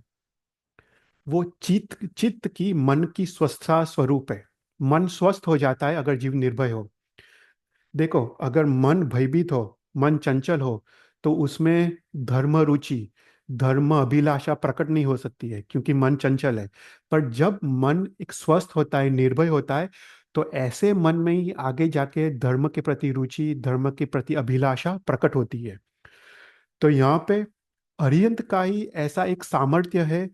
वो चित्त चित्त की, मन की स्वस्थता स्वरूप है। मन स्वस्थ हो जाता है अगर जीव निर्भय हो। देखो, अगर मन भयभीत हो, मन चंचल हो, तो उसमें धर्म रुचि, धर्म अभिलाषा प्रकट नहीं हो सकती है, क्योंकि मन चंचल है। पर जब मन एक स्वस्थ होता है, निर्भय होता है, तो ऐसे मन में ही आगे जाके धर्म के प्रति रुचि, धर्म के प्रति अभिलाषा प्रकट होती है। तो यहाँ पे अरिहंत का ही ऐसा एक सामर्थ्य है,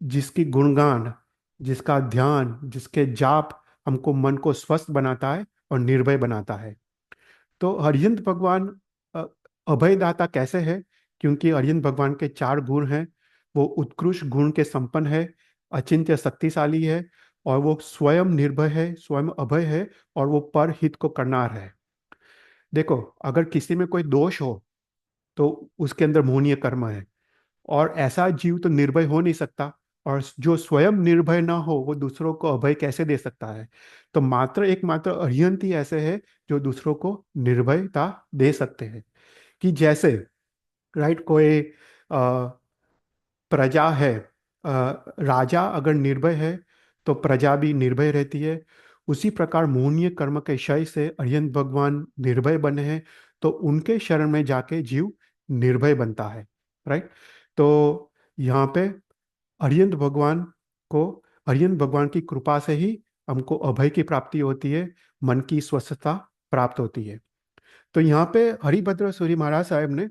जिसकी गुणगान, जिसका ध्यान, जिसके जाप हमको मन को स्वस्थ बनाता है और निर्भय बनाता है। तो अरिहंत भगवान अ, अभयदाता कैसे है? क्योंकि अरिहंत भगवान के चार गुण हैं। वो उत्कृष्ट गुण के संपन्न है, अचिंत्य शक्तिशाली है, और वो स्वयं निर्भय है, स्वयं अभय है, और वो परहित को करनार है। देखो, अगर किसी में कोई दोष हो तो उसके अंदर मोहनीय कर्म है, और ऐसा जीव तो निर्भय हो नहीं सकता। और जो स्वयं निर्भय ना हो वो दूसरों को अभय कैसे दे सकता है? तो मात्र एकमात्र अरिहंत ही ऐसे है जो दूसरों को निर्भयता दे सकते हैं। कि जैसे, राइट, कोई प्रजा है, राजा अगर निर्भय है तो प्रजा भी निर्भय रहती है। उसी प्रकार मोहनीय कर्म के क्षय से अरिहंत भगवान निर्भय बने हैं, तो उनके शरण में जाके जीव निर्भय बनता है। राइट। तो यहाँ पे अरिहंत भगवान को, अरिहंत भगवान की कृपा से ही हमको अभय की प्राप्ति होती है, मन की स्वस्थता प्राप्त होती है। तो यहाँ पे हरिभद्र सूरी महाराज साहब ने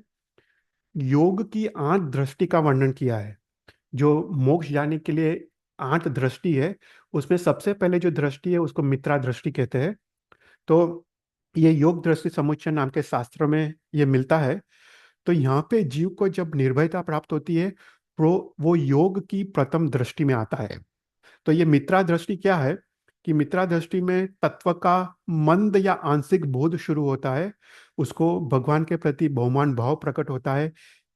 योग की 8 दृष्टि का वर्णन किया है। जो मोक्ष जाने के लिए 8 दृष्टि है, उसमें सबसे पहले जो दृष्टि है उसको मित्रा दृष्टि कहते हैं। तो ये योग दृष्टि समुच्चय नाम के शास्त्र में ये मिलता है। तो यहाँ पे जीव को जब निर्भयता प्राप्त होती है, वो योग की प्रथम दृष्टि में आता है। तो ये मित्रा दृष्टि क्या है? कि मित्रा दृष्टि में तत्व का मंद या आंशिक बोध शुरू होता है, उसको भगवान के प्रति बहुमान भाव प्रकट होता है,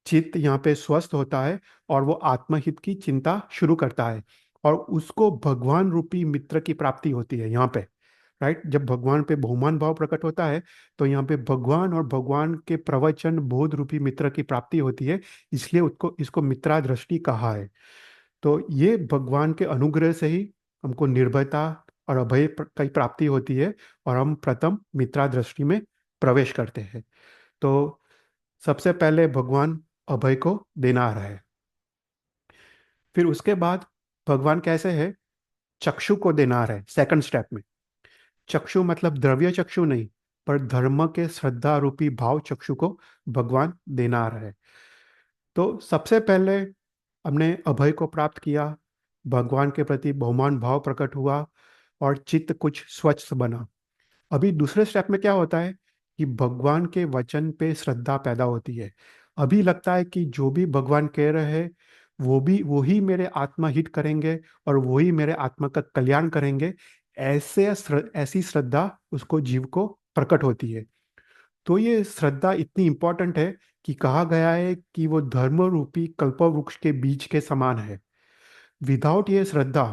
चित्त यहाँ पे स्वस्थ होता है, और वो आत्महित की चिंता शुरू करता है, और उसको भगवान रूपी मित्र की प्राप्ति होती है यहाँ पे। राइट। जब भगवान पे बहुमान भाव प्रकट होता है तो यहाँ पे भगवान और भगवान के प्रवचन बोध रूपी मित्र की प्राप्ति होती है, इसलिए उसको इसको मित्रा दृष्टि कहा है। तो ये भगवान के अनुग्रह से ही हमको निर्भयता और अभय की प्राप्ति होती है, और हम प्रथम मित्रा दृष्टि में प्रवेश करते हैं। तो सबसे पहले भगवान अभय को देना रहा है। फिर उसके बाद भगवान कैसे है? चक्षु को देना रहा है सेकंड स्टेप में। चक्षु मतलब द्रव्य चक्षु नहीं, पर धर्म के श्रद्धा रूपी भाव चक्षु को भगवान देना रहा है। तो सबसे पहले हमने अभय को प्राप्त किया, भगवान के प्रति बहुमान भाव प्रकट हुआ, और चित्त कुछ स्वच्छ बना। अभी दूसरे स्टेप में क्या होता है कि भगवान के वचन पे श्रद्धा पैदा होती है। अभी लगता है कि जो भी भगवान कह रहे हैं वो ही मेरे आत्मा हित करेंगे, और वो ही मेरे आत्मा का कल्याण करेंगे। ऐसी श्रद्धा उसको जीव को प्रकट होती है। तो ये श्रद्धा इतनी इंपॉर्टेंट है कि कहा गया है कि वो धर्म रूपी कल्पवृक्ष के बीज के समान है। विदाउट ये श्रद्धा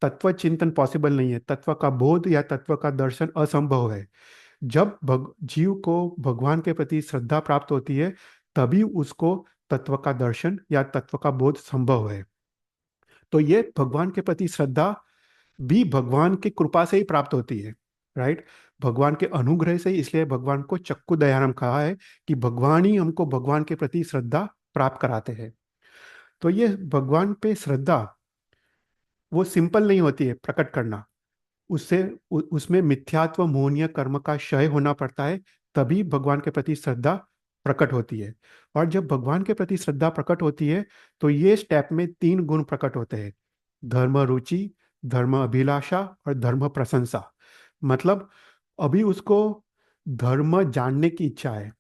तत्व चिंतन पॉसिबल नहीं है, तत्व का बोध या तत्व का दर्शन असंभव है। जब जीव को भगवान के प्रति श्रद्धा प्राप्त होती है, तभी उसको तत्व का दर्शन या तत्व का बोध संभव है। तो ये भगवान के प्रति श्रद्धा भी भगवान की कृपा से ही प्राप्त होती है। राइट। भगवान के अनुग्रह से ही, इसलिए भगवान को चक्कु दयानम कहा है कि भगवान ही हमको भगवान के प्रति श्रद्धा प्राप्त कराते हैं। तो ये भगवान पे श्रद्धा वो सिंपल नहीं होती है प्रकट करना। उससे उसमें मिथ्यात्व मोहनीय कर्म का क्षय होना पड़ता है, तभी भगवान के प्रति श्रद्धा प्रकट होती है। और जब भगवान के प्रति श्रद्धा प्रकट होती है तो ये स्टेप में 3 गुण प्रकट होते हैं: धर्म रुचि, धर्म अभिलाषा और धर्म प्रशंसा। मतलब अभी उसको धर्म जानने की इच्छा है,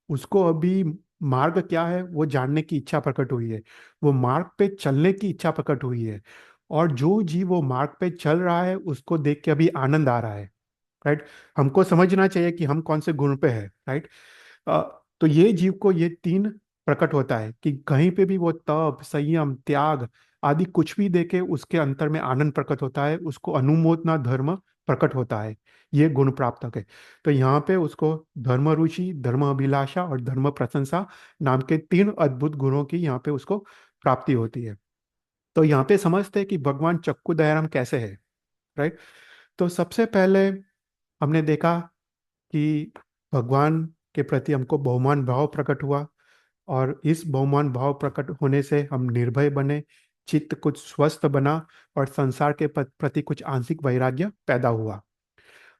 उसको अभी मार्ग क्या है वो जानने की इच्छा प्रकट हुई है, वो मार्ग पे चलने की इच्छा प्रकट हुई है। और जो जीव वो मार्ग पे चल रहा है उसको देख के अभी आनंद आ रहा है। राइट। हमको समझना चाहिए कि हम कौन से गुण पे है। राइट। तो ये जीव को ये 3 प्रकट होता है कि कहीं पे भी वो तप, संयम, त्याग आदि कुछ भी देखे उसके अंतर में आनंद प्रकट होता है, उसको अनुमोदना धर्म प्रकट होता है। ये गुण प्राप्त है। तो यहाँ पे उसको धर्म रुचि, धर्म अभिलाषा और धर्म प्रशंसा नाम के 3 अद्भुत गुणों की यहाँ पे उसको प्राप्ति होती है। तो यहाँ पे समझते हैं कि भगवान चक्कु दयाराम कैसे है। राइट। तो सबसे पहले हमने देखा कि भगवान के प्रति हमको बहुमान भाव प्रकट हुआ, और इस बहुमान भाव प्रकट होने से हम निर्भय बने, चित्त कुछ स्वस्थ बना, और संसार के प्रति कुछ आंशिक वैराग्य पैदा हुआ।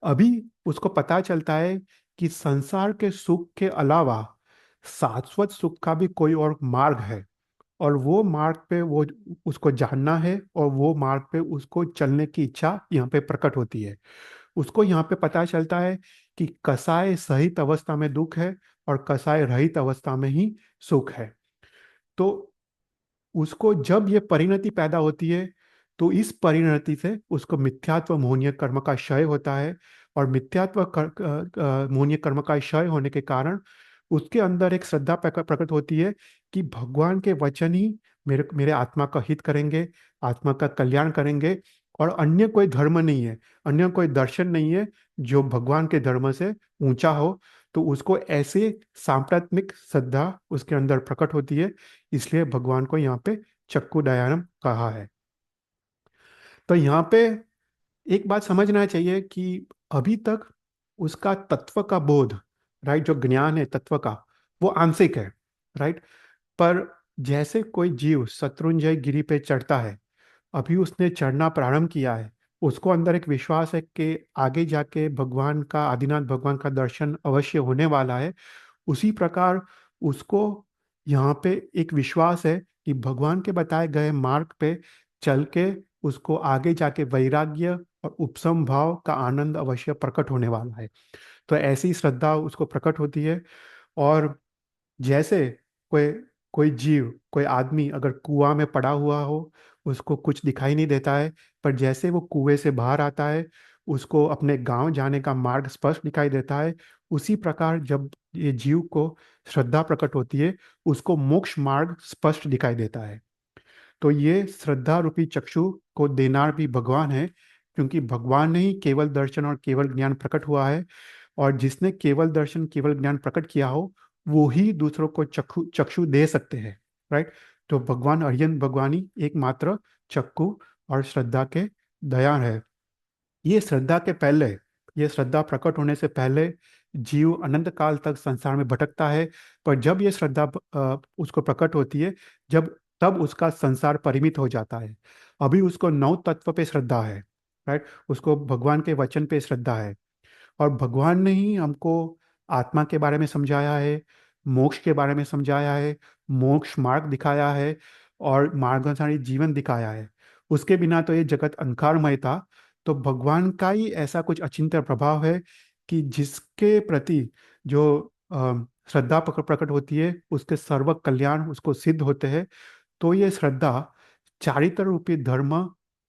अभी उसको पता चलता है कि संसार के सुख के अलावा शाश्वत सुख का भी कोई और मार्ग है। और वो मार्ग पे वो उसको जानना है, और वो मार्ग पे उसको चलने की इच्छा यहाँ पे प्रकट होती है। उसको यहाँ पे पता चलता है कि कसाय सहित अवस्था में दुख है और कसाय रहित अवस्था में ही सुख है। तो उसको जब ये परिणति पैदा होती है, तो इस परिणति से उसको मिथ्यात्व मोहनीय कर्म का क्षय होता है। और मोहनीय कर्म का क्षय होने के कारण उसके अंदर एक श्रद्धा प्रकट होती है कि भगवान के वचन ही मेरे मेरे आत्मा का हित करेंगे, आत्मा का कल्याण करेंगे, और अन्य कोई धर्म नहीं है, अन्य कोई दर्शन नहीं है जो भगवान के धर्म से ऊंचा हो। तो उसको ऐसे सांप्रदायिक श्रद्धा उसके अंदर प्रकट होती है। इसलिए भगवान को यहाँ पे चक्कू दयानम कहा है। तो यहाँ पे एक बात समझना चाहिए कि अभी तक उसका तत्व का बोध, राइट, जो ज्ञान है तत्व का, वो आंशिक है, राइट। पर जैसे कोई जीव शत्रुंजय गिरी पे चढ़ता है, अभी उसने चढ़ना प्रारंभ किया है, उसको अंदर एक विश्वास है कि आगे जाके भगवान का, आदिनाथ भगवान का दर्शन अवश्य होने वाला है। उसी प्रकार उसको यहाँ पे एक विश्वास है कि भगवान के बताए गए मार्ग पे चल के उसको आगे जाके वैराग्य और उपशम भाव का आनंद अवश्य प्रकट होने वाला है। तो ऐसी श्रद्धा उसको प्रकट होती है। और जैसे कोई कोई जीव, कोई आदमी अगर कुआं में पड़ा हुआ हो, उसको कुछ दिखाई नहीं देता है, पर जैसे वो कुएं से बाहर आता है, उसको अपने गांव जाने का मार्ग स्पष्ट दिखाई देता है। उसी प्रकार जब ये जीव को श्रद्धा प्रकट होती है, उसको मोक्ष मार्ग स्पष्ट दिखाई देता है। तो ये श्रद्धा रूपी चक्षु को देनार भी भगवान है, क्योंकि भगवान ने ही केवल दर्शन और केवल ज्ञान प्रकट हुआ है। और जिसने केवल दर्शन केवल ज्ञान प्रकट किया हो, वो ही दूसरों को चक्षु चक्षु दे सकते हैं, राइट। तो भगवान अरियन भगवानी एकमात्र चक्षु और श्रद्धा के दयान है। ये श्रद्धा के पहले, ये श्रद्धा प्रकट होने से पहले जीव अनंत काल तक संसार में भटकता है। पर जब ये श्रद्धा उसको प्रकट होती है, जब तब उसका संसार परिमित हो जाता है। अभी उसको नौ तत्व पे श्रद्धा है, राइट। उसको भगवान के वचन पे श्रद्धा है। और भगवान ने ही हमको आत्मा के बारे में समझाया है, मोक्ष के बारे में समझाया है, मोक्ष मार्ग दिखाया है, और मार्गानुसारी जीवन दिखाया है। उसके बिना तो ये जगत अंधकारमय था। तो भगवान का ही ऐसा कुछ अचिंत्य प्रभाव है कि जिसके प्रति जो श्रद्धा प्रकट होती है, उसके सर्व कल्याण उसको सिद्ध होते हैं। तो ये श्रद्धा चारित्र रूपी धर्म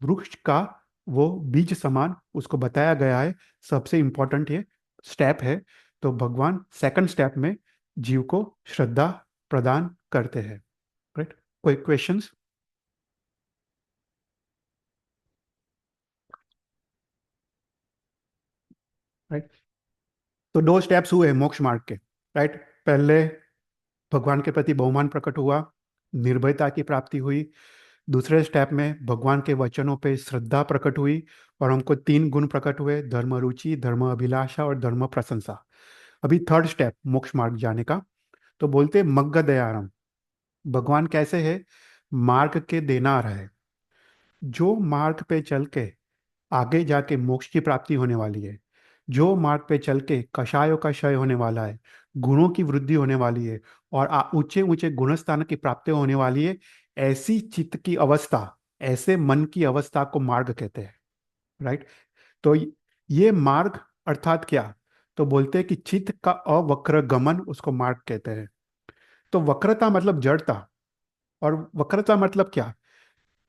वृक्ष का वो बीज समान उसको बताया गया है। सबसे इंपॉर्टेंट ये स्टेप है। तो भगवान सेकंड स्टेप में जीव को श्रद्धा प्रदान करते हैं, राइट। कोई क्वेश्चंस? राइट। तो दो स्टेप्स हुए मोक्ष मार्ग के, राइट। पहले भगवान के प्रति बहुमान प्रकट हुआ, निर्भयता की प्राप्ति हुई। दूसरे स्टेप में भगवान के वचनों पे श्रद्धा प्रकट हुई, और हमको तीन गुण प्रकट हुए: धर्म रुचि, धर्म अभिलाषा और धर्म प्रशंसा। अभी थर्ड स्टेप मोक्ष मार्ग जाने का। तो बोलते मग्ग दयारम। भगवान कैसे है? मार्ग के देनार है। जो मार्ग पे चल के आगे जाके मोक्ष की प्राप्ति होने वाली है, जो मार्ग पे चल के कषायों का क्षय होने वाला है, गुणों की वृद्धि होने वाली है, और ऊंचे ऊंचे गुणस्थान की प्राप्ति होने वाली है, ऐसी चित्त की अवस्था, ऐसे मन की अवस्था को मार्ग कहते हैं, राइट। तो ये मार्ग अर्थात क्या? तो बोलते हैं कि चित्त का अवक्र गमन, उसको मार्ग कहते हैं। तो वक्रता मतलब जड़ता। और वक्रता मतलब क्या?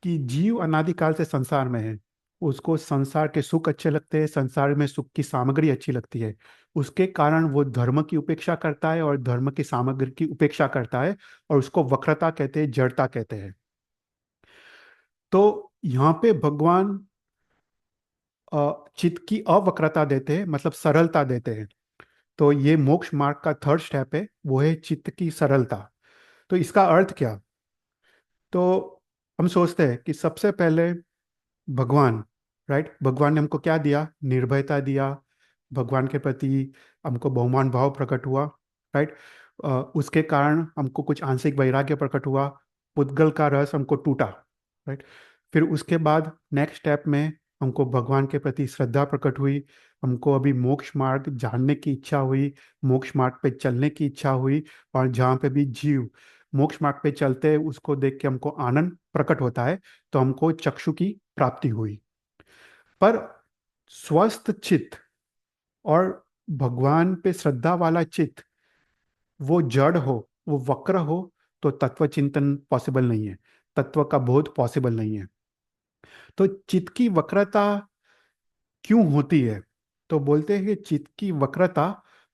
कि जीव अनादिकाल से संसार में है, उसको संसार के सुख अच्छे लगते हैं, संसार में सुख की सामग्री अच्छी लगती है। उसके कारण वो धर्म की उपेक्षा करता है और धर्म की सामग्री की उपेक्षा करता है, और उसको वक्रता कहते हैं, जड़ता कहते हैं। तो यहाँ पे भगवान चित्त की अवक्रता देते हैं, मतलब सरलता देते हैं। तो ये मोक्ष मार्ग का थर्ड स्टेप है, वो है चित्त की सरलता। तो इसका अर्थ क्या? तो हम सोचते हैं कि सबसे पहले भगवान, राइट, भगवान ने हमको क्या दिया? निर्भयता दिया। भगवान के प्रति हमको बहुमान भाव प्रकट हुआ, राइट। उसके कारण हमको कुछ आंशिक वैराग्य प्रकट हुआ। पुद्गल का रस हमको टूटा, राइट। फिर उसके बाद नेक्स्ट स्टेप में हमको भगवान के प्रति श्रद्धा प्रकट हुई। हमको अभी मोक्ष मार्ग जानने की इच्छा हुई, मोक्ष मार्ग पे चलने की इच्छा हुई। और जहाँ पे भी जीव मोक्ष मार्ग पे चलते उसको देख के हमको आनंद प्रकट होता है, तो हमको चक्षु की प्राप्ति हुई। पर स्वस्थ चित्त और भगवान पे श्रद्धा वाला चित्त, वो जड़ हो, वो वक्र हो, तो तत्व चिंतन पॉसिबल नहीं है, तत्व का बोध पॉसिबल नहीं है। तो चित्त की वक्रता क्यों होती है? तो बोलते हैं कि चित्त की वक्रता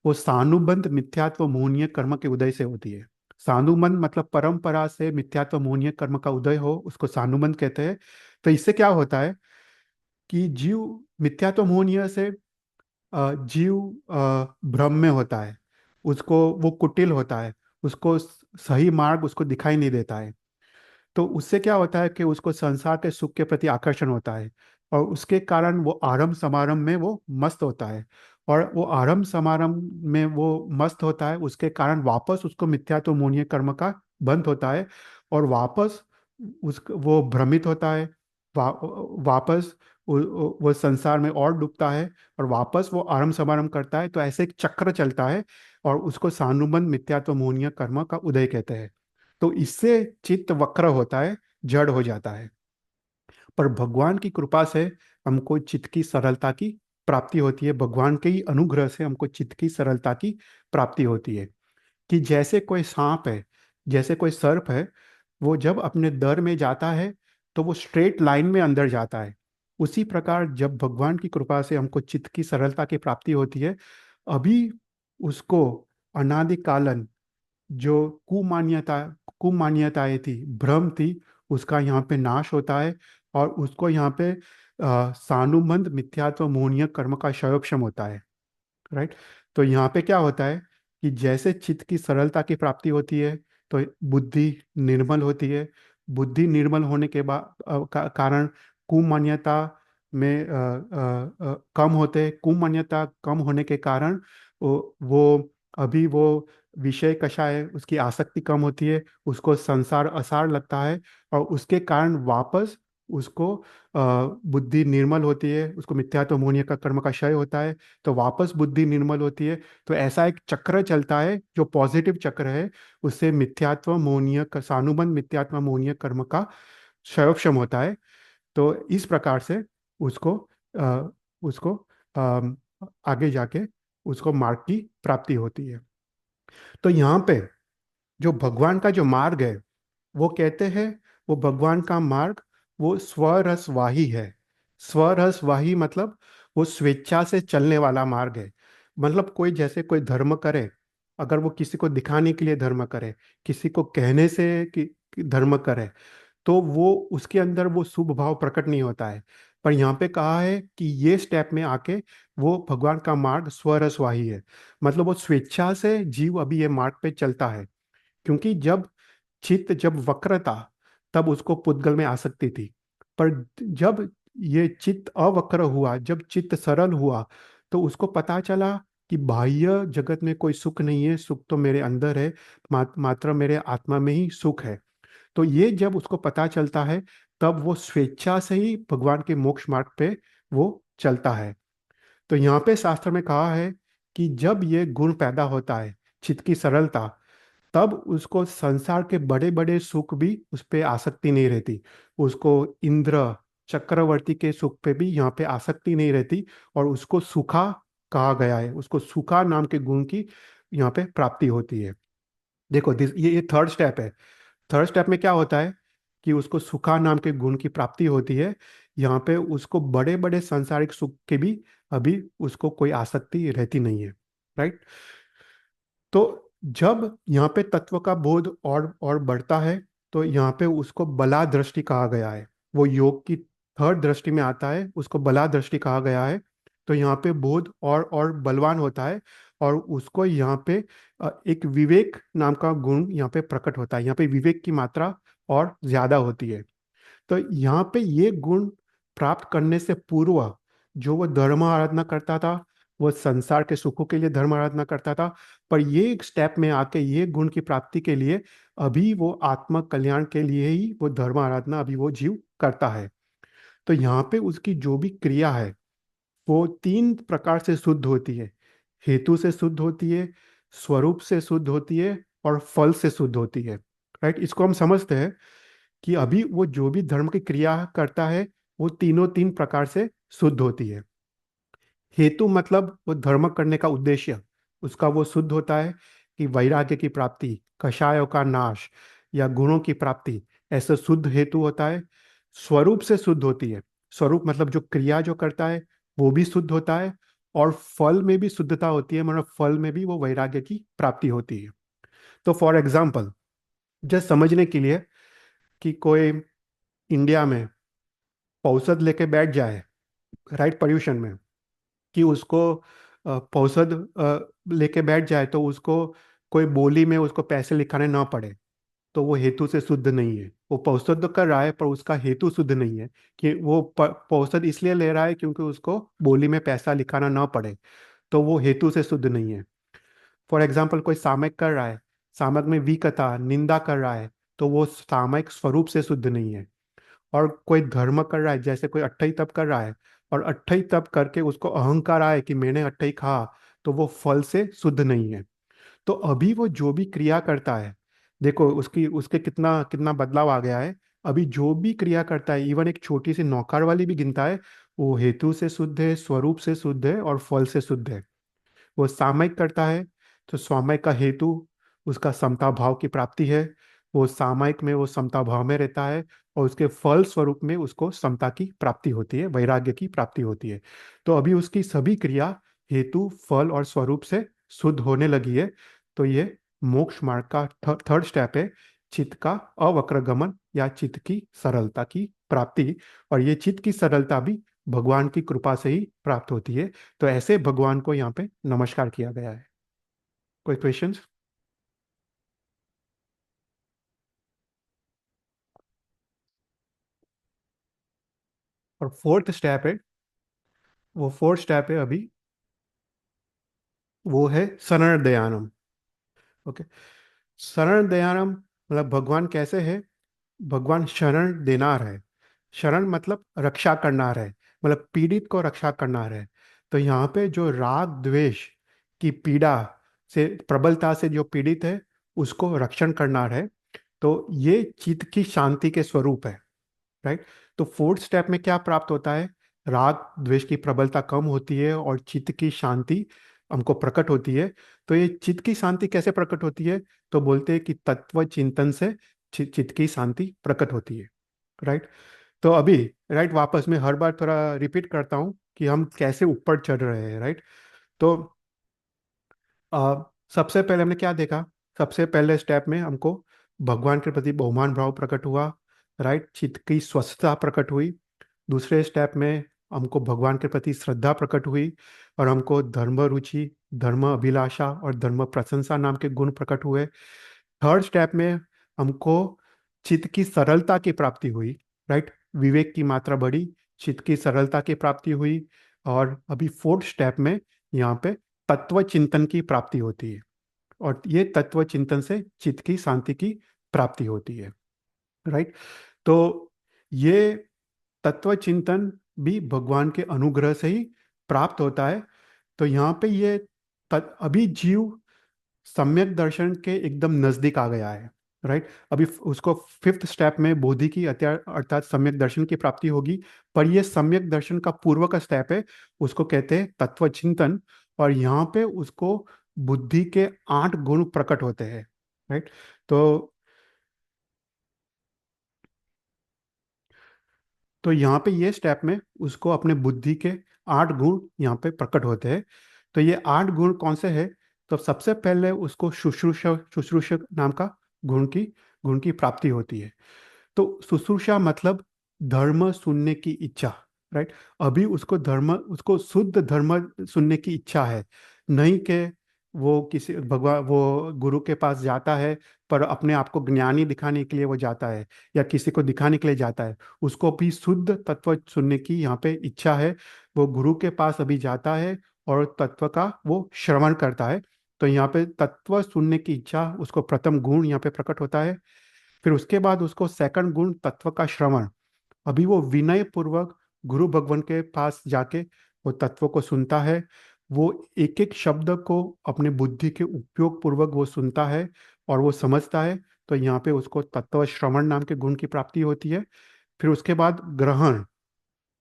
वो सानुबंध मिथ्यात्व मोहनीय कर्म के उदय से होती है। सानुबंध मतलब परंपरा से मिथ्यात्व मोहनीय कर्म का उदय हो, उसको सानुबंध कहते हैं। तो इससे क्या होता है कि जीव मिथ्यात्व मोहनीय से जीव भ्रम में होता है, उसको वो कुटिल होता है, उसको सही मार्ग उसको दिखाई नहीं देता है। तो उससे क्या होता है कि उसको संसार के सुख के प्रति आकर्षण होता है, और उसके कारण वो आरंभ समारंभ में वो मस्त होता है। और वो आरंभ समारंभ में वो मस्त होता है, उसके कारण वापस उसको मिथ्यात्व मोहनीय कर्म का बंध होता है, और वापस वो भ्रमित होता है। वापस वो संसार में और डूबता है, और वापस वो आरंभ समारंभ करता है। तो ऐसे एक चक्र चलता है, और उसको सानुबंध मिथ्यात्व मोहनीय कर्म का उदय कहते हैं। तो इससे चित्त वक्र होता है, जड़ हो जाता है। पर भगवान की कृपा से हमको चित्त की सरलता की प्राप्ति होती है, भगवान के ही अनुग्रह से हमको चित्त की सरलता की प्राप्ति होती है। कि जैसे कोई सांप है, जैसे कोई सर्प है, वो जब अपने दर में जाता है तो वो स्ट्रेट लाइन में अंदर जाता है। उसी प्रकार जब भगवान की कृपा से हमको चित्त की सरलता की प्राप्ति होती है, अभी उसको अनादि कालन जो कुमान्यता कुमान्यताएं थी, भ्रम थी, उसका यहाँ पे नाश होता है। और उसको यहाँ पे सानुबंध मिथ्यात्व मोहनीय कर्म का क्षयोक्षम होता है। राइट। तो यहाँ पे क्या होता है कि जैसे चित्त की सरलता की प्राप्ति होती है, तो बुद्धि निर्मल होती है। बुद्धि निर्मल होने के बाद कारण कुमान्यता में कम होते हैं। कुमान्यता कम होने के कारण वो अभी वो विषय कषाय उसकी आसक्ति कम होती है, उसको संसार असार लगता है, और उसके कारण वापस उसको बुद्धि निर्मल होती है, उसको मिथ्यात्व मोहनीय का कर्म का क्षय होता है, तो वापस बुद्धि निर्मल होती है। तो ऐसा एक चक्र चलता है जो पॉजिटिव चक्र है, उससे मिथ्यात्व मोहनीय सानुबंध मिथ्यात्व मोहनीय कर्म का क्षयोक्षम होता है। तो इस प्रकार से उसको अ, उसको आगे जाके उसको मार्ग की प्राप्ति होती है। तो यहाँ पे जो भगवान का जो मार्ग है, वो कहते हैं वो भगवान का मार्ग वो स्वरसवाही है। स्वरसवाही मतलब वो स्वेच्छा से चलने वाला मार्ग है। मतलब कोई जैसे कोई धर्म करे, अगर वो किसी को दिखाने के लिए धर्म करे, किसी को कहने से कि धर्म करे, तो वो उसके अंदर वो शुभ भाव प्रकट नहीं होता है। पर यहाँ पे कहा है कि ये स्टेप में आके वो भगवान का मार्ग स्वरसवाही है। मतलब वो स्वेच्छा से जीव अभी ये मार्ग पे चलता है। क्योंकि जब वक्र था, तब उसको पुद्गल में आसक्ति थी। पर जब ये चित्त अवक्र हुआ, जब चित्त सरल हुआ, तो उसको पता चला कि बाह्य जगत में कोई सुख नहीं है, सुख तो मेरे अंदर है। मात्र मेरे आत्मा में ही सुख है। तो ये जब उसको पता चलता है, तब वो स्वेच्छा से ही भगवान के मोक्ष मार्ग पे वो चलता है। तो यहाँ पे शास्त्र में कहा है कि जब ये गुण पैदा होता है, चित्त की सरलता, तब उसको संसार के बड़े बड़े सुख भी उस पे आसक्ति नहीं रहती। उसको इंद्र चक्रवर्ती के सुख पे भी यहाँ पे आसक्ति नहीं रहती, और उसको सुखा कहा गया है, उसको सुखा नाम के गुण की यहाँ पे प्राप्ति होती है। देखो ये थर्ड स्टेप है। थर्ड स्टेप में क्या होता है कि उसको सुखा नाम के गुण की प्राप्ति होती है। यहाँ पे उसको बड़े बड़े सांसारिक सुख के भी अभी उसको कोई आसक्ति रहती नहीं है। राइट। तो जब यहाँ पे तत्व का बोध और बढ़ता है, तो यहाँ पे उसको बला दृष्टि कहा गया है। वो योग की थर्ड दृष्टि में आता है, उसको बला दृष्टि कहा गया है। तो यहाँ पे बोध और बलवान होता है, और उसको यहाँ पे एक विवेक नाम का गुण यहाँ पे प्रकट होता है। यहाँ पे विवेक की मात्रा और ज्यादा होती है। तो यहाँ पे ये गुण प्राप्त करने से पूर्व जो वो धर्म आराधना करता था, वो संसार के सुखों के लिए धर्म आराधना करता था। पर ये एक स्टेप में आके ये गुण की प्राप्ति के लिए अभी वो आत्म कल्याण के लिए ही वो धर्म आराधना अभी वो जीव करता है। तो यहाँ पे उसकी जो भी क्रिया है, वो तीन प्रकार से शुद्ध होती है। हेतु से शुद्ध होती है, स्वरूप से शुद्ध होती है, और फल से शुद्ध होती है। राइट। इसको हम समझते हैं कि अभी वो जो भी धर्म की क्रिया करता है वो तीनों तीन प्रकार से शुद्ध होती है। हेतु मतलब वो धर्म करने का उद्देश्य, उसका वो शुद्ध होता है कि वैराग्य की प्राप्ति, कषायों का नाश या गुणों की प्राप्ति, ऐसा शुद्ध हेतु होता है। स्वरूप से शुद्ध होती है, स्वरूप मतलब जो क्रिया जो करता है वो भी शुद्ध होता है, और फल में भी शुद्धता होती है, मतलब फल में भी वो वैराग्य की प्राप्ति होती है। तो फॉर एग्जाम्पल, जस्ट समझने के लिए, कि कोई इंडिया में पौषध लेके बैठ जाए, राइट, पर्यूषण में, कि उसको पौषध लेके बैठ जाए तो उसको कोई बोली में उसको पैसे लिखाने ना पड़े, तो वो हेतु से शुद्ध नहीं है। वो पौषध तो कर रहा है पर उसका हेतु शुद्ध नहीं है, कि वो पौषध इसलिए ले रहा है क्योंकि उसको बोली में पैसा लिखाना ना पड़े, तो वो हेतु से शुद्ध नहीं है। फॉर एग्जाम्पल, कोई सामयिक कर रहा है, सामयिक में विकथा निंदा कर रहा है, तो वो सामयिक स्वरूप से शुद्ध नहीं है। और कोई धर्म कर रहा है, जैसे कोई अट्ठाई तप कर रहा है, और अट्ठाई तप करके उसको अहंकार आए कि मैंने अट्ठाई खा, तो वो फल से शुद्ध नहीं है। तो अभी वो जो भी क्रिया करता है, देखो उसकी उसके कितना कितना बदलाव आ गया है। अभी जो भी क्रिया करता है, इवन एक छोटी सी नौकर वाली भी गिनता है, वो हेतु से शुद्ध है, स्वरूप से शुद्ध है, और फल से शुद्ध है। वो सामयिक करता है, तो सामयिक का हेतु उसका समता भाव की प्राप्ति है। वो सामयिक में वो समता भाव में रहता है, और उसके फल स्वरूप में उसको समता की प्राप्ति होती है, वैराग्य की प्राप्ति होती है। तो अभी उसकी सभी क्रिया हेतु, फल और स्वरूप से शुद्ध होने लगी है। तो ये मोक्ष मार्ग का थर्ड स्टेप है, चित्त का अवक्रगमन या चित्त की सरलता की प्राप्ति। और ये चित्त की सरलता भी भगवान की कृपा से ही प्राप्त होती है। तो ऐसे भगवान को यहाँ पे नमस्कार किया गया है। कोई क्वेश्चंस? और फोर्थ स्टेप है, वो फोर्थ स्टेप है अभी, वो है शरण दयानम। ओके। शरण दयानम मतलब भगवान कैसे है? भगवान शरण देनार है। शरण मतलब रक्षा करनार है, मतलब पीड़ित को रक्षा करनार है। तो यहाँ पे जो राग द्वेष की पीड़ा से, प्रबलता से जो पीड़ित है, उसको रक्षण करनार है। तो ये चित्त की शांति के स्वरूप है, राइट। तो फोर्थ स्टेप में क्या प्राप्त होता है? राग द्वेष की प्रबलता कम होती है और चित्त की शांति हमको प्रकट होती है। तो ये चित्त की शांति कैसे प्रकट होती है? तो बोलते हैं कि तत्व चिंतन से चित्त की शांति प्रकट होती है, राइट। तो अभी, राइट, वापस मैं हर बार थोड़ा रिपीट करता हूँ कि हम कैसे ऊपर चढ़ रहे हैं, राइट। तो सबसे पहले हमने क्या देखा? सबसे पहले स्टेप में हमको भगवान के प्रति बहुमान भाव प्रकट हुआ, राइट, चित्त की स्वस्थता प्रकट हुई। दूसरे स्टेप में हमको भगवान के प्रति श्रद्धा प्रकट हुई, और हमको धर्म रुचि, धर्म अभिलाषा और धर्म प्रशंसा नाम के गुण प्रकट हुए। थर्ड स्टेप में हमको चित्त की सरलता की प्राप्ति हुई, राइट, विवेक की मात्रा बढ़ी, चित्त की सरलता की प्राप्ति हुई। और अभी फोर्थ स्टेप में यहाँ पे तत्व चिंतन की प्राप्ति होती है, और ये तत्व चिंतन से चित्त की शांति की प्राप्ति होती है, राइट। तो ये तत्व चिंतन भी भगवान के अनुग्रह से ही प्राप्त होता है। तो यहाँ पे ये अभी जीव सम्यक दर्शन के एकदम नजदीक आ गया है, राइट। अभी उसको फिफ्थ स्टेप में बोधि की अर्थात सम्यक दर्शन की प्राप्ति होगी। पर ये सम्यक दर्शन का पूर्व का स्टेप है, उसको कहते हैं तत्व चिंतन। और यहाँ पे उसको बुद्धि के 8 गुण प्रकट होते हैं, राइट। तो यहाँ पे ये स्टेप में उसको अपने बुद्धि के 8 गुण यहाँ पे प्रकट होते हैं। तो ये 8 गुण कौन से हैं? तो सबसे पहले उसको शुश्रूषा शुश्रूषक नाम का गुण की प्राप्ति होती है। तो शुश्रूषा मतलब धर्म सुनने की इच्छा, राइट। अभी उसको शुद्ध धर्म सुनने की इच्छा है, नहीं कि वो किसी भगवान, वो गुरु के पास जाता है पर अपने आप को ज्ञानी दिखाने के लिए वो जाता है, या किसी को दिखाने के लिए जाता है। उसको भी शुद्ध तत्व सुनने की यहाँ पे इच्छा है। वो गुरु के पास अभी जाता है और तत्व का वो श्रवण करता है। तो यहाँ पे तत्व सुनने की इच्छा, उसको प्रथम गुण यहाँ पे प्रकट होता है। फिर उसके बाद उसको सेकंड गुण तत्व का श्रवण। अभी वो विनय पूर्वक गुरु भगवान के पास जाके वो तत्व को सुनता है। वो एक एक शब्द को अपने बुद्धि के उपयोग पूर्वक वो सुनता है और वो समझता है। तो यहाँ पे उसको तत्व श्रवण नाम के गुण की प्राप्ति होती है। फिर उसके बाद ग्रहण।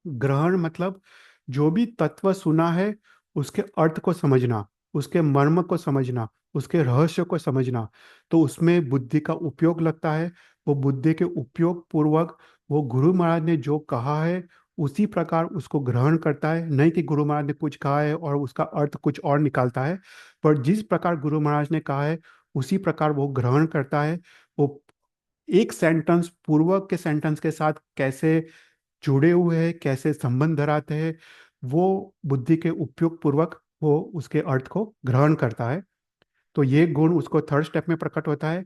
ग्रहण मतलब जो भी तत्व सुना है उसके अर्थ को समझना, उसके मर्म को समझना, उसके रहस्य को समझना। तो उसमें बुद्धि का उपयोग लगता है। वो बुद्धि के उपयोग पूर्वक वो गुरु महाराज ने जो कहा है उसी प्रकार उसको ग्रहण करता है। नहीं कि गुरु महाराज ने कुछ कहा है और उसका अर्थ कुछ और निकालता है, पर जिस प्रकार गुरु महाराज ने कहा है उसी प्रकार वो ग्रहण करता है। वो एक सेंटेंस पूर्व के सेंटेंस के साथ कैसे जुड़े हुए हैं, कैसे संबंध धराते हैं, वो बुद्धि के उपयोग पूर्वक वो उसके अर्थ को ग्रहण करता है। तो ये गुण उसको थर्ड स्टेप में प्रकट होता है।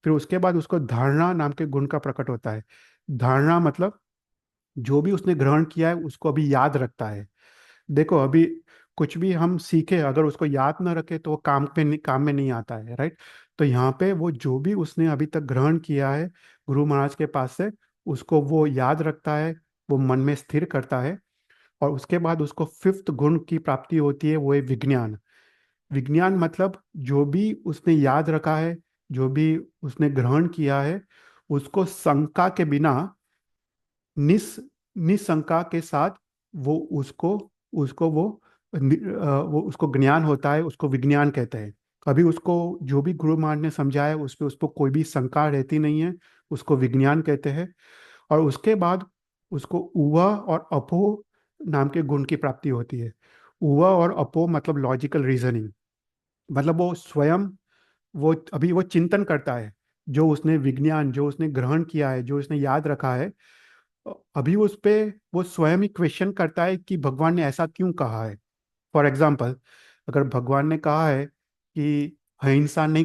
फिर उसके बाद उसको धारणा नाम के गुण का प्रकट होता है। धारणा मतलब जो भी उसने ग्रहण किया है उसको अभी याद रखता है। देखो अभी कुछ भी हम सीखे अगर उसको याद ना रखे तो वो काम में नहीं आता है, राइट। तो यहाँ पे वो जो भी उसने अभी तक ग्रहण किया है गुरु महाराज के पास से, उसको वो याद रखता है, वो मन में स्थिर करता है। और उसके बाद उसको फिफ्थ गुण की प्राप्ति होती है, वो है विज्ञान। विज्ञान मतलब जो भी उसने याद रखा है, जो भी उसने ग्रहण किया है, उसको शंका के बिना, निशंका के साथ वो उसको उसको वो उसको ज्ञान होता है, उसको विज्ञान कहते हैं। अभी उसको जो भी गुरु महाराज ने समझाया उस पर उसको कोई भी शंका रहती नहीं है, उसको विज्ञान कहते हैं। और उसके बाद उसको उवा और अपो नाम के गुण की प्राप्ति होती है। उवा और अपो मतलब लॉजिकल रीजनिंग। मतलब वो स्वयं, वो अभी वो चिंतन करता है, जो उसने विज्ञान, जो उसने ग्रहण किया है, जो उसने याद रखा है, अभी उस पे वो स्वयं ही क्वेश्चन करता है कि भगवान ने ऐसा क्यों कहा है। फॉर एग्जाम्पल, अगर भगवान ने कहा है कि हिंसा नहीं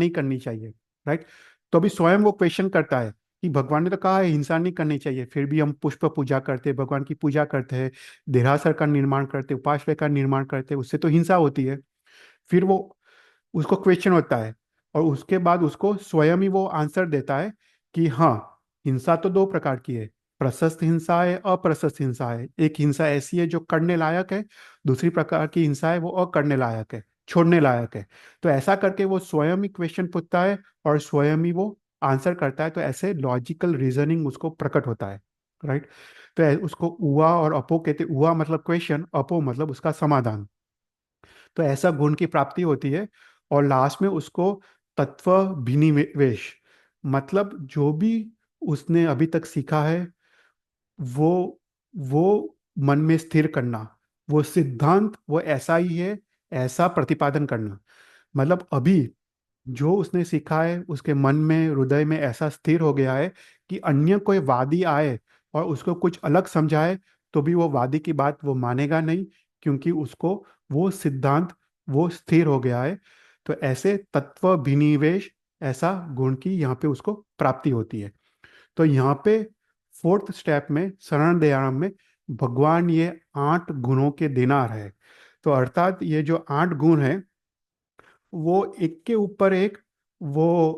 करनी चाहिए, राइट। तो अभी स्वयं वो क्वेश्चन करता है कि भगवान ने तो कहा है हिंसा नहीं करनी चाहिए, फिर भी हम पुष्प पूजा करते हैं, भगवान की पूजा करते हैं, देरासर का निर्माण करते हैं, उपाश्रय का निर्माण करते हैं, उससे तो हिंसा होती है। फिर वो उसको क्वेश्चन होता है और उसके बाद उसको स्वयं ही वो आंसर देता है कि हाँ, हिंसा तो दो प्रकार की है। प्रशस्त हिंसा है, अप्रशस्त हिंसा है। एक हिंसा ऐसी है जो करने लायक है, दूसरी प्रकार की हिंसा है वो अकरने लायक है, छोड़ने लायक है। तो ऐसा करके वो स्वयं ही क्वेश्चन पूछता है और स्वयं ही वो आंसर करता है। तो ऐसे लॉजिकल रीजनिंग उसको प्रकट होता है, राइट। तो उसको उआ और अपो कहते। उआ मतलब क्वेश्चन, अपो मतलब उसका समाधान। तो ऐसा गुण की प्राप्ति होती है। और लास्ट में उसको तत्व विनिवेश, मतलब जो भी उसने अभी तक सीखा है वो वो मन में स्थिर करना, वो सिद्धांत वो ऐसा ही है, ऐसा प्रतिपादन करना। मतलब अभी जो उसने सीखा है उसके मन में, हृदय में ऐसा स्थिर हो गया है कि अन्य कोई वादी आए और उसको कुछ अलग समझाए तो भी वो वादी की बात वो मानेगा नहीं, क्योंकि उसको वो सिद्धांत वो स्थिर हो गया है। तो ऐसे तत्व विनिवेश, ऐसा गुण की यहाँ पे उसको प्राप्ति होती है। तो यहाँ पे फोर्थ स्टेप में शरण दयाराम में भगवान ये 8 गुणों के देनार है। तो अर्थात ये जो 8 गुण है वो एक के ऊपर एक, वो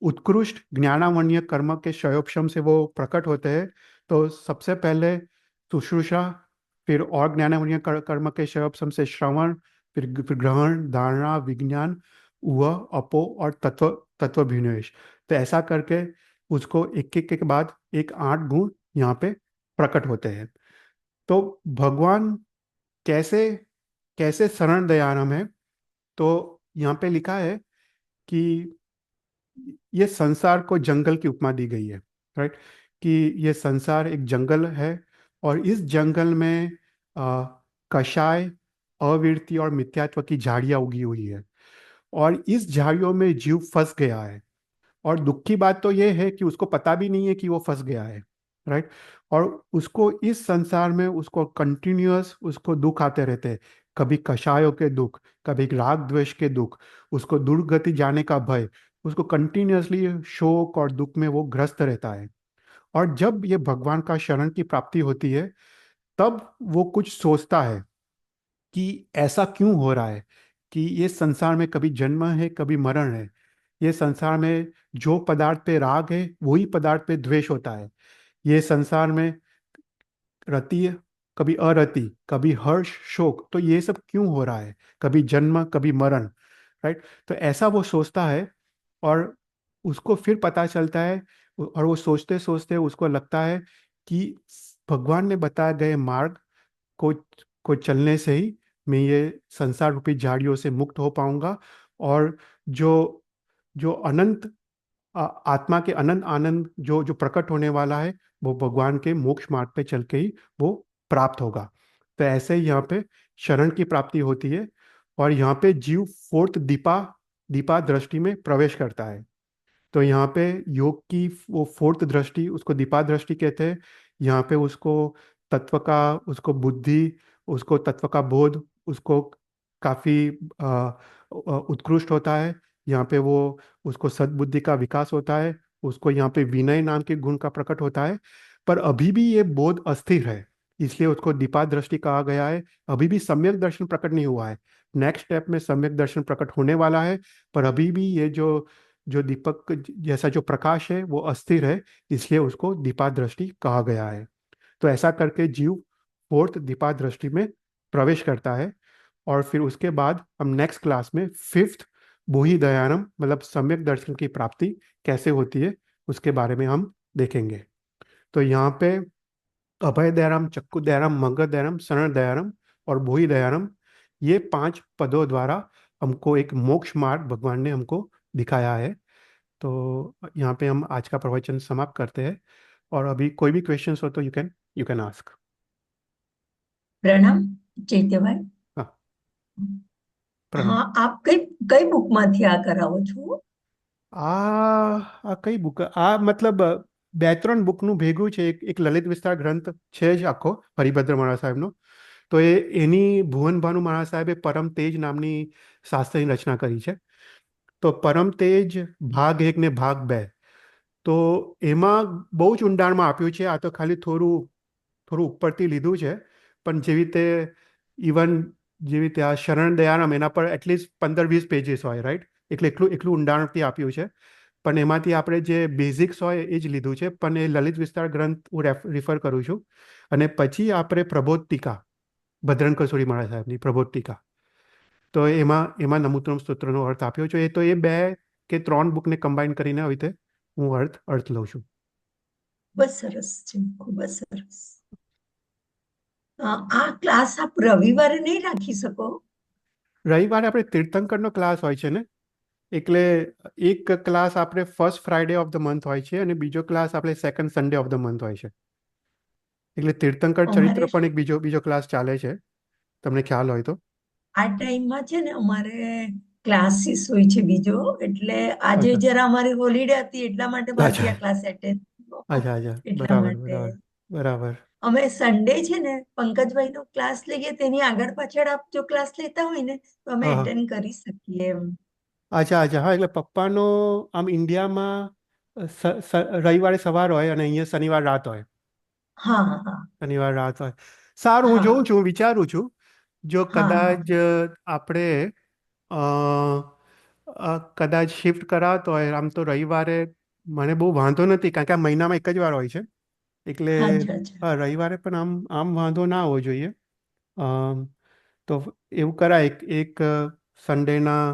उत्कृष्ट ज्ञानावन्य कर्म के क्षयोपशम से वो प्रकट होते हैं। तो सबसे पहले शुश्रूषा, फिर और ज्ञानावन्य कर्म के क्षयोपशम से श्रवण, फिर ग्रहण, धारणा, विज्ञान, वह अपो और तत्व विनिवेश। तो ऐसा करके उसको एक एक के बाद एक 8 गुण यहाँ पे प्रकट होते हैं। तो भगवान कैसे कैसे शरण दयाराम है, तो यहाँ पे लिखा है कि ये संसार को जंगल की उपमा दी गई है, राइट। कि ये संसार एक जंगल है और इस जंगल में आ, कषाय, अविरति और मिथ्यात्व की झाड़ियां उगी हुई है। और इस झाड़ियों में जीव फंस गया है। और दुख की बात तो ये है कि उसको पता भी नहीं है कि वो फंस गया है, राइट। और उसको इस संसार में उसको कंटिन्यूअस उसको दुख आते रहते हैं। कभी कषायों के दुख, कभी राग द्वेष के दुख, उसको दुर्गति जाने का भय, उसको कंटिन्यूअसली शोक और दुख में वो ग्रस्त रहता है। और जब ये भगवान का शरण की प्राप्ति होती है तब वो कुछ सोचता है कि ऐसा क्यों हो रहा है, कि ये संसार में कभी जन्म है कभी मरण है। ये संसार में जो पदार्थ पे राग है वही पदार्थ पे द्वेष होता है। ये संसार में रति, कभी अरति, कभी हर्ष शोक, तो ये सब क्यों हो रहा है, कभी जन्म कभी मरण, राइट। तो ऐसा वो सोचता है। और उसको फिर पता चलता है, और वो सोचते सोचते उसको लगता है कि भगवान ने बताए गए मार्ग को को चलने से ही मैं ये संसार रूपी झाड़ियों से मुक्त हो पाऊंगा, और जो जो अनंत आत्मा के अनंत आनंद जो जो प्रकट होने वाला है, वो भगवान के मोक्ष मार्ग पे चल के ही वो प्राप्त होगा। तो ऐसे ही यहाँ पे शरण की प्राप्ति होती है, और यहाँ पे जीव फोर्थ दीपा दीपा दृष्टि में प्रवेश करता है। तो यहाँ पे योग की वो फोर्थ दृष्टि, उसको दीपा दृष्टि कहते हैं। यहाँ पे उसको तत्व का, उसको बुद्धि, उसको तत्व का बोध, उसको काफी उत्कृष्ट होता है। यहाँ पे वो उसको सद्बुद्धि का विकास होता है। उसको यहाँ पे विनय नाम के गुण का प्रकट होता है। पर अभी भी ये बोध अस्थिर है, इसलिए उसको दीपा दृष्टि कहा गया है। अभी भी सम्यक दर्शन प्रकट नहीं हुआ है। नेक्स्ट स्टेप में सम्यक दर्शन प्रकट होने वाला है, पर अभी भी ये जो जो दीपक जैसा जो प्रकाश है वो अस्थिर है, इसलिए उसको दीपा दृष्टि कहा गया है। तो ऐसा करके जीव फोर्थ दीपा दृष्टि में प्रवेश करता है। और फिर उसके बाद हम नेक्स्ट क्लास में फिफ्थ बोहि दयानम मतलब सम्यक दर्शन की प्राप्ति कैसे होती है उसके बारे में हम देखेंगे। तो यहाँ पे अभय दयाराम, चक्कु दयाराम, मंगल दयाराम, शरण दयाराम और बोहि दयाराम, ये 5 पदों द्वारा हमको एक मोक्ष मार्ग भगवान ने हमको दिखाया है। तो यहाँ पे हम आज का प्रवचन समाप्त करते हैं, और अभी कोई भी क्वेश्चंस हो तो यू कैन आस्क। પ્રણામ ચૈત્યભાઈ. हाँ, प्रणाम। હા, આપ કઈ કઈ બુકમાંથી આ કરાવો છો? આ કઈ બુક? આ મતલબ બે ત્રણ બુકનું ભેગું છે. એક લલિત વિસ્તાર ગ્રંથ છે જ આખો, હરિભદ્ર મહારાજ સાહેબનો. તો એની ભુવન ભાનુ મહારાજ સાહેબે પરમ તેજ નામની શાસ્ત્રની રચના કરી છે. તો પરમ તેજ ભાગ 1 ને ભાગ 2, તો એમાં બહુ જ ઊંડાણમાં આપ્યું છે. આ તો ખાલી થોડું થોડું ઉપરથી લીધું છે. પણ જેવી રીતે ઇવન જેવી રીતે આ શરણ દયારામ, એના પર એટલીસ્ટ 15-20 પેજીસ હોય, રાઈટ? એટલે એટલું એટલું ઊંડાણથી આપ્યું છે. પણ એમાંથી આપણે જે બેઝિક્સ હોય એ જ લીધું છે. પણ એ લલિત વિસ્તાર ગ્રંથ હું રિફર કરું છું. અને પછી આપણે પ્રબોધ ટીકા, ભદ્રન કસોરી મહારાજ સાહેબની પ્રબોધ ટીકા, તો એમાં એમાં નમૂત્તમ સ્તોત્રનો અર્થ આપ્યો છે. એ તો એ 2 કે 3 બુકને કમ્બાઈન કરીને આવી રીતે હું અર્થ લઉં છું. બસ સરસ છે, ખૂબ જ સરસ. આ ક્લાસ આપ રવિવારે નહીં રાખી શકો? રવિવારે આપણે તીર્થંકરનો ક્લાસ હોય છે ને, એટલે એક ક્લાસ આપણે first Friday of the month હોય છે, અને બીજો ક્લાસ આપણે second Sunday of the month હોય છે. એટલે તીર્થંકર અમારે ચરિત્ર પણ એક બીજો બીજો ક્લાસ ચાલે છે, તમને ખ્યાલ હોય તો. આ ટાઈમમાં છે ને અમારે ક્લાસીસ હોય છે બીજો, એટલે આજે અચ્છા, જરા અમારી હોલિડે હતી એટલા માટે મારથી અચ્છા, આ ક્લાસ એટેન્ડ અચ્છા, અચ્છા, એટલા બરાબર, માટે બરાબર, બરાબર. અમે સન્ડે છે ને પંકજભાઈ નો ક્લાસ લઈએ, તેની આગળ પાછળ આપ જો ક્લાસ લેતા હોય ને તો અમે હા, હા. એટેન્ડ કરી શકીએ એમ. અચ્છા, અચ્છા, હા, એટલે પપ્પાનો આમ ઇન્ડિયામાં રવિવારે સવાર હોય અને અહીંયા શનિવાર રાત હોય. હા હા શનિવાર રાત હોય. સારું, હું હા જોઉં છું, વિચારું છું. જો હા હા કદાચ આપણે અ, કદાચ શિફ્ટ કરાવતો હોય, આમ તો રવિવારે મને બહુ વાંધો નથી, કારણ કે આ મહિનામાં એક જ વાર હોય છે. એટલે અચ્છા અચ્છા રવિવારે પણ આમ આમ વાંધો ના હોવો જોઈએ. અમ, તો એવું કરાય, એક સન્ડેના,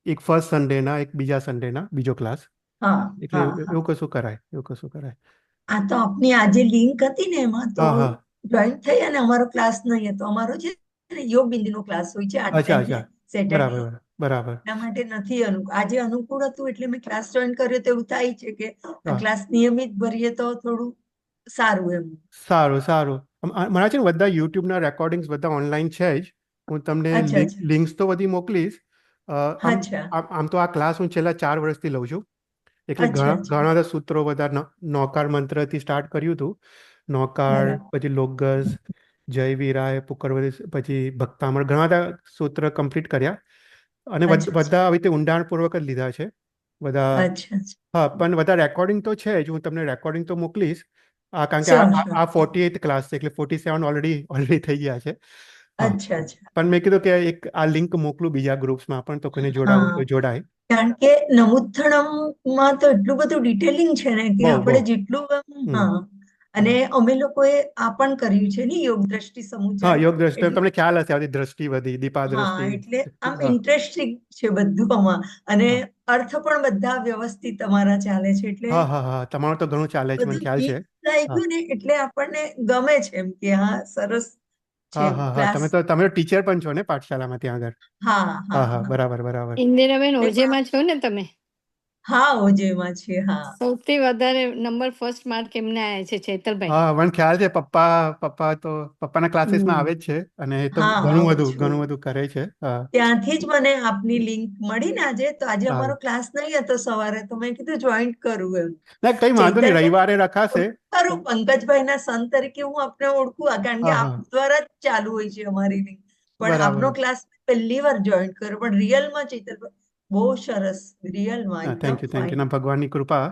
એક ફર્સ્ટ સન્ડેના, એક બીજા સન્ડેના બીજો ક્લાસ. હા એટલે હા એવું હા. એવું કશું કરાય, એવું કશું કરાય. આ તો આપની આજે લિંક હતી ને એમાં તો હા, હા. જોઈન થઈ, અને અમારો ક્લાસ નહીં હતો. અમારો છે ને યોગ બિંદુનો ક્લાસ હોય છે આ અચ્છા, ટાઈમે અચ્છા, સેટરડે. બરાબર, બરાબર. એટલા માટે નથી આજે અનુકૂળ હતું એટલે મેં ક્લાસ જોઈન કર્યો. તો એવું થાય છે કે આ હા, ક્લાસ નિયમિત ભરીએ તો થોડું સારું એમ. સારું, સારું. મારા છે ને બધા યુટ્યુબના રેકોર્ડિંગ્સ બધા ઓનલાઈન છે જ. હું તમને અચ્છા અચ્છા લિંક્સ તો બધી મોકલીશ. આમ અચ્છા આમ આમ તો આ ક્લાસ હું છેલ્લા 4 વર્ષથી લઉં છું. એટલે અચ્છા ઘણા અચ્છા ઘણા બધા સૂત્રો, બધા નૌકાર મંત્રથી સ્ટાર્ટ કર્યું હતું. નૌકાર, બરાબર. પછી લોગસ, જય વીરાય, પુકરવતી, પછી ભક્તામણ, ઘણા બધા સૂત્ર કમ્પ્લીટ કર્યા. અને અચ્છા અચ્છા બધા આવી રીતે ઊંડાણપૂર્વક જ લીધા છે બધા. અચ્છા અચ્છા. હા, પણ બધા રેકોર્ડિંગ તો છે જ, હું તમને રેકોર્ડિંગ તો મોકલીશ. કારણ કે શ્યોર શ્યોર. આ 48th ક્લાસ છે, એટલે 47 ઓલરેડી ઓલરેડી થઈ ગયા છે. હા, અચ્છા અચ્છા. પણ મેં કીધું કે એક આ લિંક મોકલું બીજા ગ્રુપ્સમાં પણ, તો કોઈને જોડાવું હોય હા, તો જોડાય. કારણ કે નમુથણમમાં તો એટલું બધું ડિટેલિંગ છે ને કે બહુ બહુ. આપણે જેટલું હમ. હા. અને હમ. અમે લોકોએ આ પણ કર્યું છે ને યોગ દ્રષ્ટિ હા, સમુચ્ચય. યોગ દ્રષ્ટિ એટલે તમને ખ્યાલ હશે, આવતી દ્રષ્ટિ વધી, દીપા હા, દ્રષ્ટિ. એટલે આમ હા, ઇન્ટરેસ્ટિંગ છે બધું આમાં. અને હા. અર્થ પણ બધા વ્યવસ્થિત તમારા ચાલે છે એટલે હા હા હા, તમારું તો ઘણું ચાલે છે, મને બધું ખ્યાલ છે. મિક્સ થઈ હા ગયું ને એટલે આપણને ગમે છે એમ કે હા સરસ છે હા હા હા, ક્લાસ. તમે તો ટીચર પણ છો ને પાઠશાલામાં ત્યાં આગળ? હા હા હા હા, હા બરાબર બરાબર. ઇન્દિરાબેન એટલે ઓજેમાં છો ને તમે? હા ઓજેમાં છે હા. સૌથી વધારે નંબર ફર્સ્ટ માર્ક એમને આવ્યા છે ચૈતરભાઈ. હા, મને ખ્યાલ છે. પપ્પાના ક્લાસીસમાં હમ. આવે જ છે, અને એ તો હા ઘણું આવું બધું છું. ઘણું બધું કરે છે. હા ત્યાંથી જ મને આપની લિંક મળી ને આજે, તો આજે અમારો સારું. ક્લાસ નહીં હતો સવારે, તો મેં કીધું જોઈન્ટ કરું એમ. ના, કઈ વાંધો નહીં, ચૈતરભાઈ રવિવારે રખાશે. ખરું પંકજભાઈના સન તરીકે હું આપને ઓળખું કારણ કે હા આપ હા, દ્વારા જ ચાલુ હોય છે અમારી લિંક. પણ બરાબર. આપનો ક્લાસ પહેલી વાર જોઈન્ટ કર્યો, પણ રિયલમાં ચૈતરભાઈ બહુ સરસ, રિયલમાં હા, એકદમ થેન્ક યુ ફાઇન. ના, ભગવાનની કૃપા.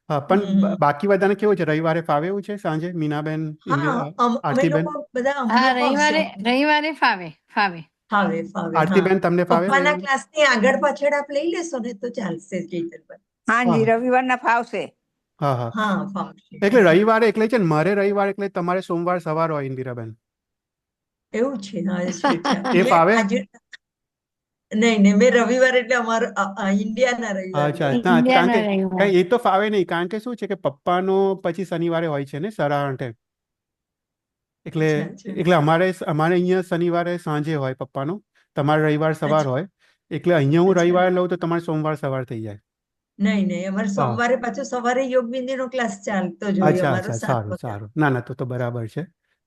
હા, પણ હમ બાકી બધાને કેવું છે, રવિવારે ફાવે એવું છે સાંજે? મીનાબેન, હા અમે આરતીબેન? લોકો બધા હા, અમને ફાવશે. રવિવારે ફાવે ફાવે. ફાવે ફાવે હા. આરતીબેન, તમને ફાવે પપ્પાના રવિવારે? ક્લાસની આગળ પાછળ આપ લઈ લેશો ને તો ચાલશે ચૈતરભાઈ. હાજી, હા રવિવારના ફાવશે. હા હા, હા ફાવશે એટલે હા. રવિવારે એટલે છે ને, મારે રવિવારે એટલે તમારે સોમવાર સવાર હોય, ઇન્દિરાબેન. એવું છે હા અચ્છા એ મેં ફાવે? આજે નહીં નહીં મેં રવિવાર એટલે અમારું ઇન્ડિયાના રવિવાર અચ્છા, બોલ. ના, કારણ ઇન્ડિયાના કે રવિવાર. એ તો ફાવે નહીં, કારણ કે શું છે કે પપ્પાનો પછી શનિવારે હોય છે ને, સાડા 8. એટલે અચ્છા અચ્છા એટલે અમારે અહીંયા શનિવારે સાંજે હોય પપ્પાનો, તમારે રવિવાર સવાર અચ્છા હોય. એટલે અહીંયા હું અચ્છા રવિવારે લઉં તો તમારે સોમવાર સવાર થઈ જાય. નહીં નહીં અમારે હા, સોમવારે પાછો સવારે યોગ બિંદુનો ક્લાસ ચાલતો જ હોય અચ્છા અમારો અચ્છા, 7 સારું વાગ્યા. સારું. ના ના, તો બરાબર છે.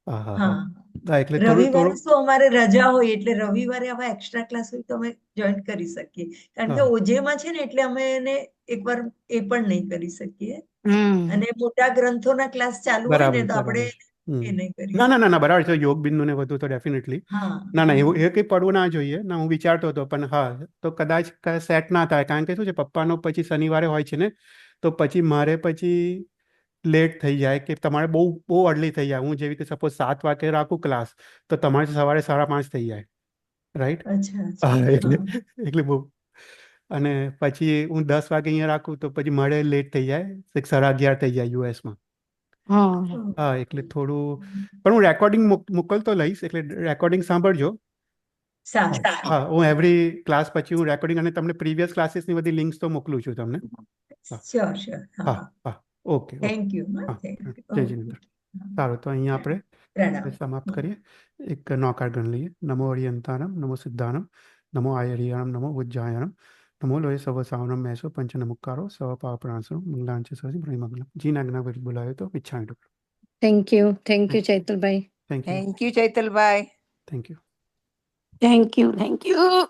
હા હા હા. હા હા, એટલે થોડું રવિવારે થોડું. શું અમારે રજા હોય એટલે રવિવારે આવા એક્સ્ટ્રા ક્લાસ હોય તો અમે જોઈન કરી શકીએ કારણ કે હા, ઓજેમાં છે ને એટલે અમે એને એકવાર એ પણ નહીં કરી શકીએ હમ. અને મોટા ગ્રંથોના ક્લાસ ચાલુ હોય ને બરાબર તો આપણે બરાબર. હમ. એ નહીં કરી ના ના ના શકીએ. ના, બરાબર છે. યોગ બિંદુ ને બધું તો ડેફિનેટલી. હા ના ના, હા એવું એ કંઈ પડવું ના જોઈએ. ના, હું વિચારતો હતો, પણ હા, તો કદાચ સેટ ના થાય, કારણ કે શું છે, પપ્પાનો પછી શનિવારે હોય છે ને, તો પછી મારે પછી લેટ થઈ જાય, કે તમારે બહુ બહુ અર્લી થઈ જાય. હું જેવી કે સપોઝ 7 વાગે રાખું ક્લાસ, તો તમારે સવારે 5:30 થઈ જાય, રાઈટ? અચ્છા અચ્છા હા, એટલે હા એટલે બહુ. અને પછી હું 10 વાગે અહીંયા રાખું તો પછી મળે લેટ થઈ જાય, 11:30 થઈ જાય યુએસમાં. હા. હા, એટલે થોડું. પણ હું રેકોર્ડિંગ મોકલતો લઈશ, એટલે રેકોર્ડિંગ સાંભળજો. સારું હા સારું હા, હું એવરી ક્લાસ પછી હું રેકોર્ડિંગ અને તમને પ્રીવિયસ ક્લાસીસની બધી લિંક્સ તો મોકલું છું તમને. હા શ્યોર શ્યોર હા હા હા હા, ઓકે ઓકે. થેન્ક યુ હા હા થેન્ક હા, યુ જય ઓકે જિનેન્દ્ર. સારું, તો અહીંયા પ્રણામ આપણે સમાપ્ત કરીએ. એક નોકાર ગણ લઈએ. નમો હરિયંતાનમ, નમો સિદ્ધાનમ, નમો આયરિયાણમ, નમો ઉજ્જાયનમ, નમો લોય સવ સાવનમ મેસો પંચનમુક્કારો સવ પાપણાસનો મંગલાંચ સહજ બ્રહ્મંગલમ. જી નાગના બોલાયો તો ઈચ્છાએ તો. થેન્ક યુ ચૈતરભાઈ. Thank you. થેન્ક યુ, ચૈતલભાઈ. Thank you. Thank you.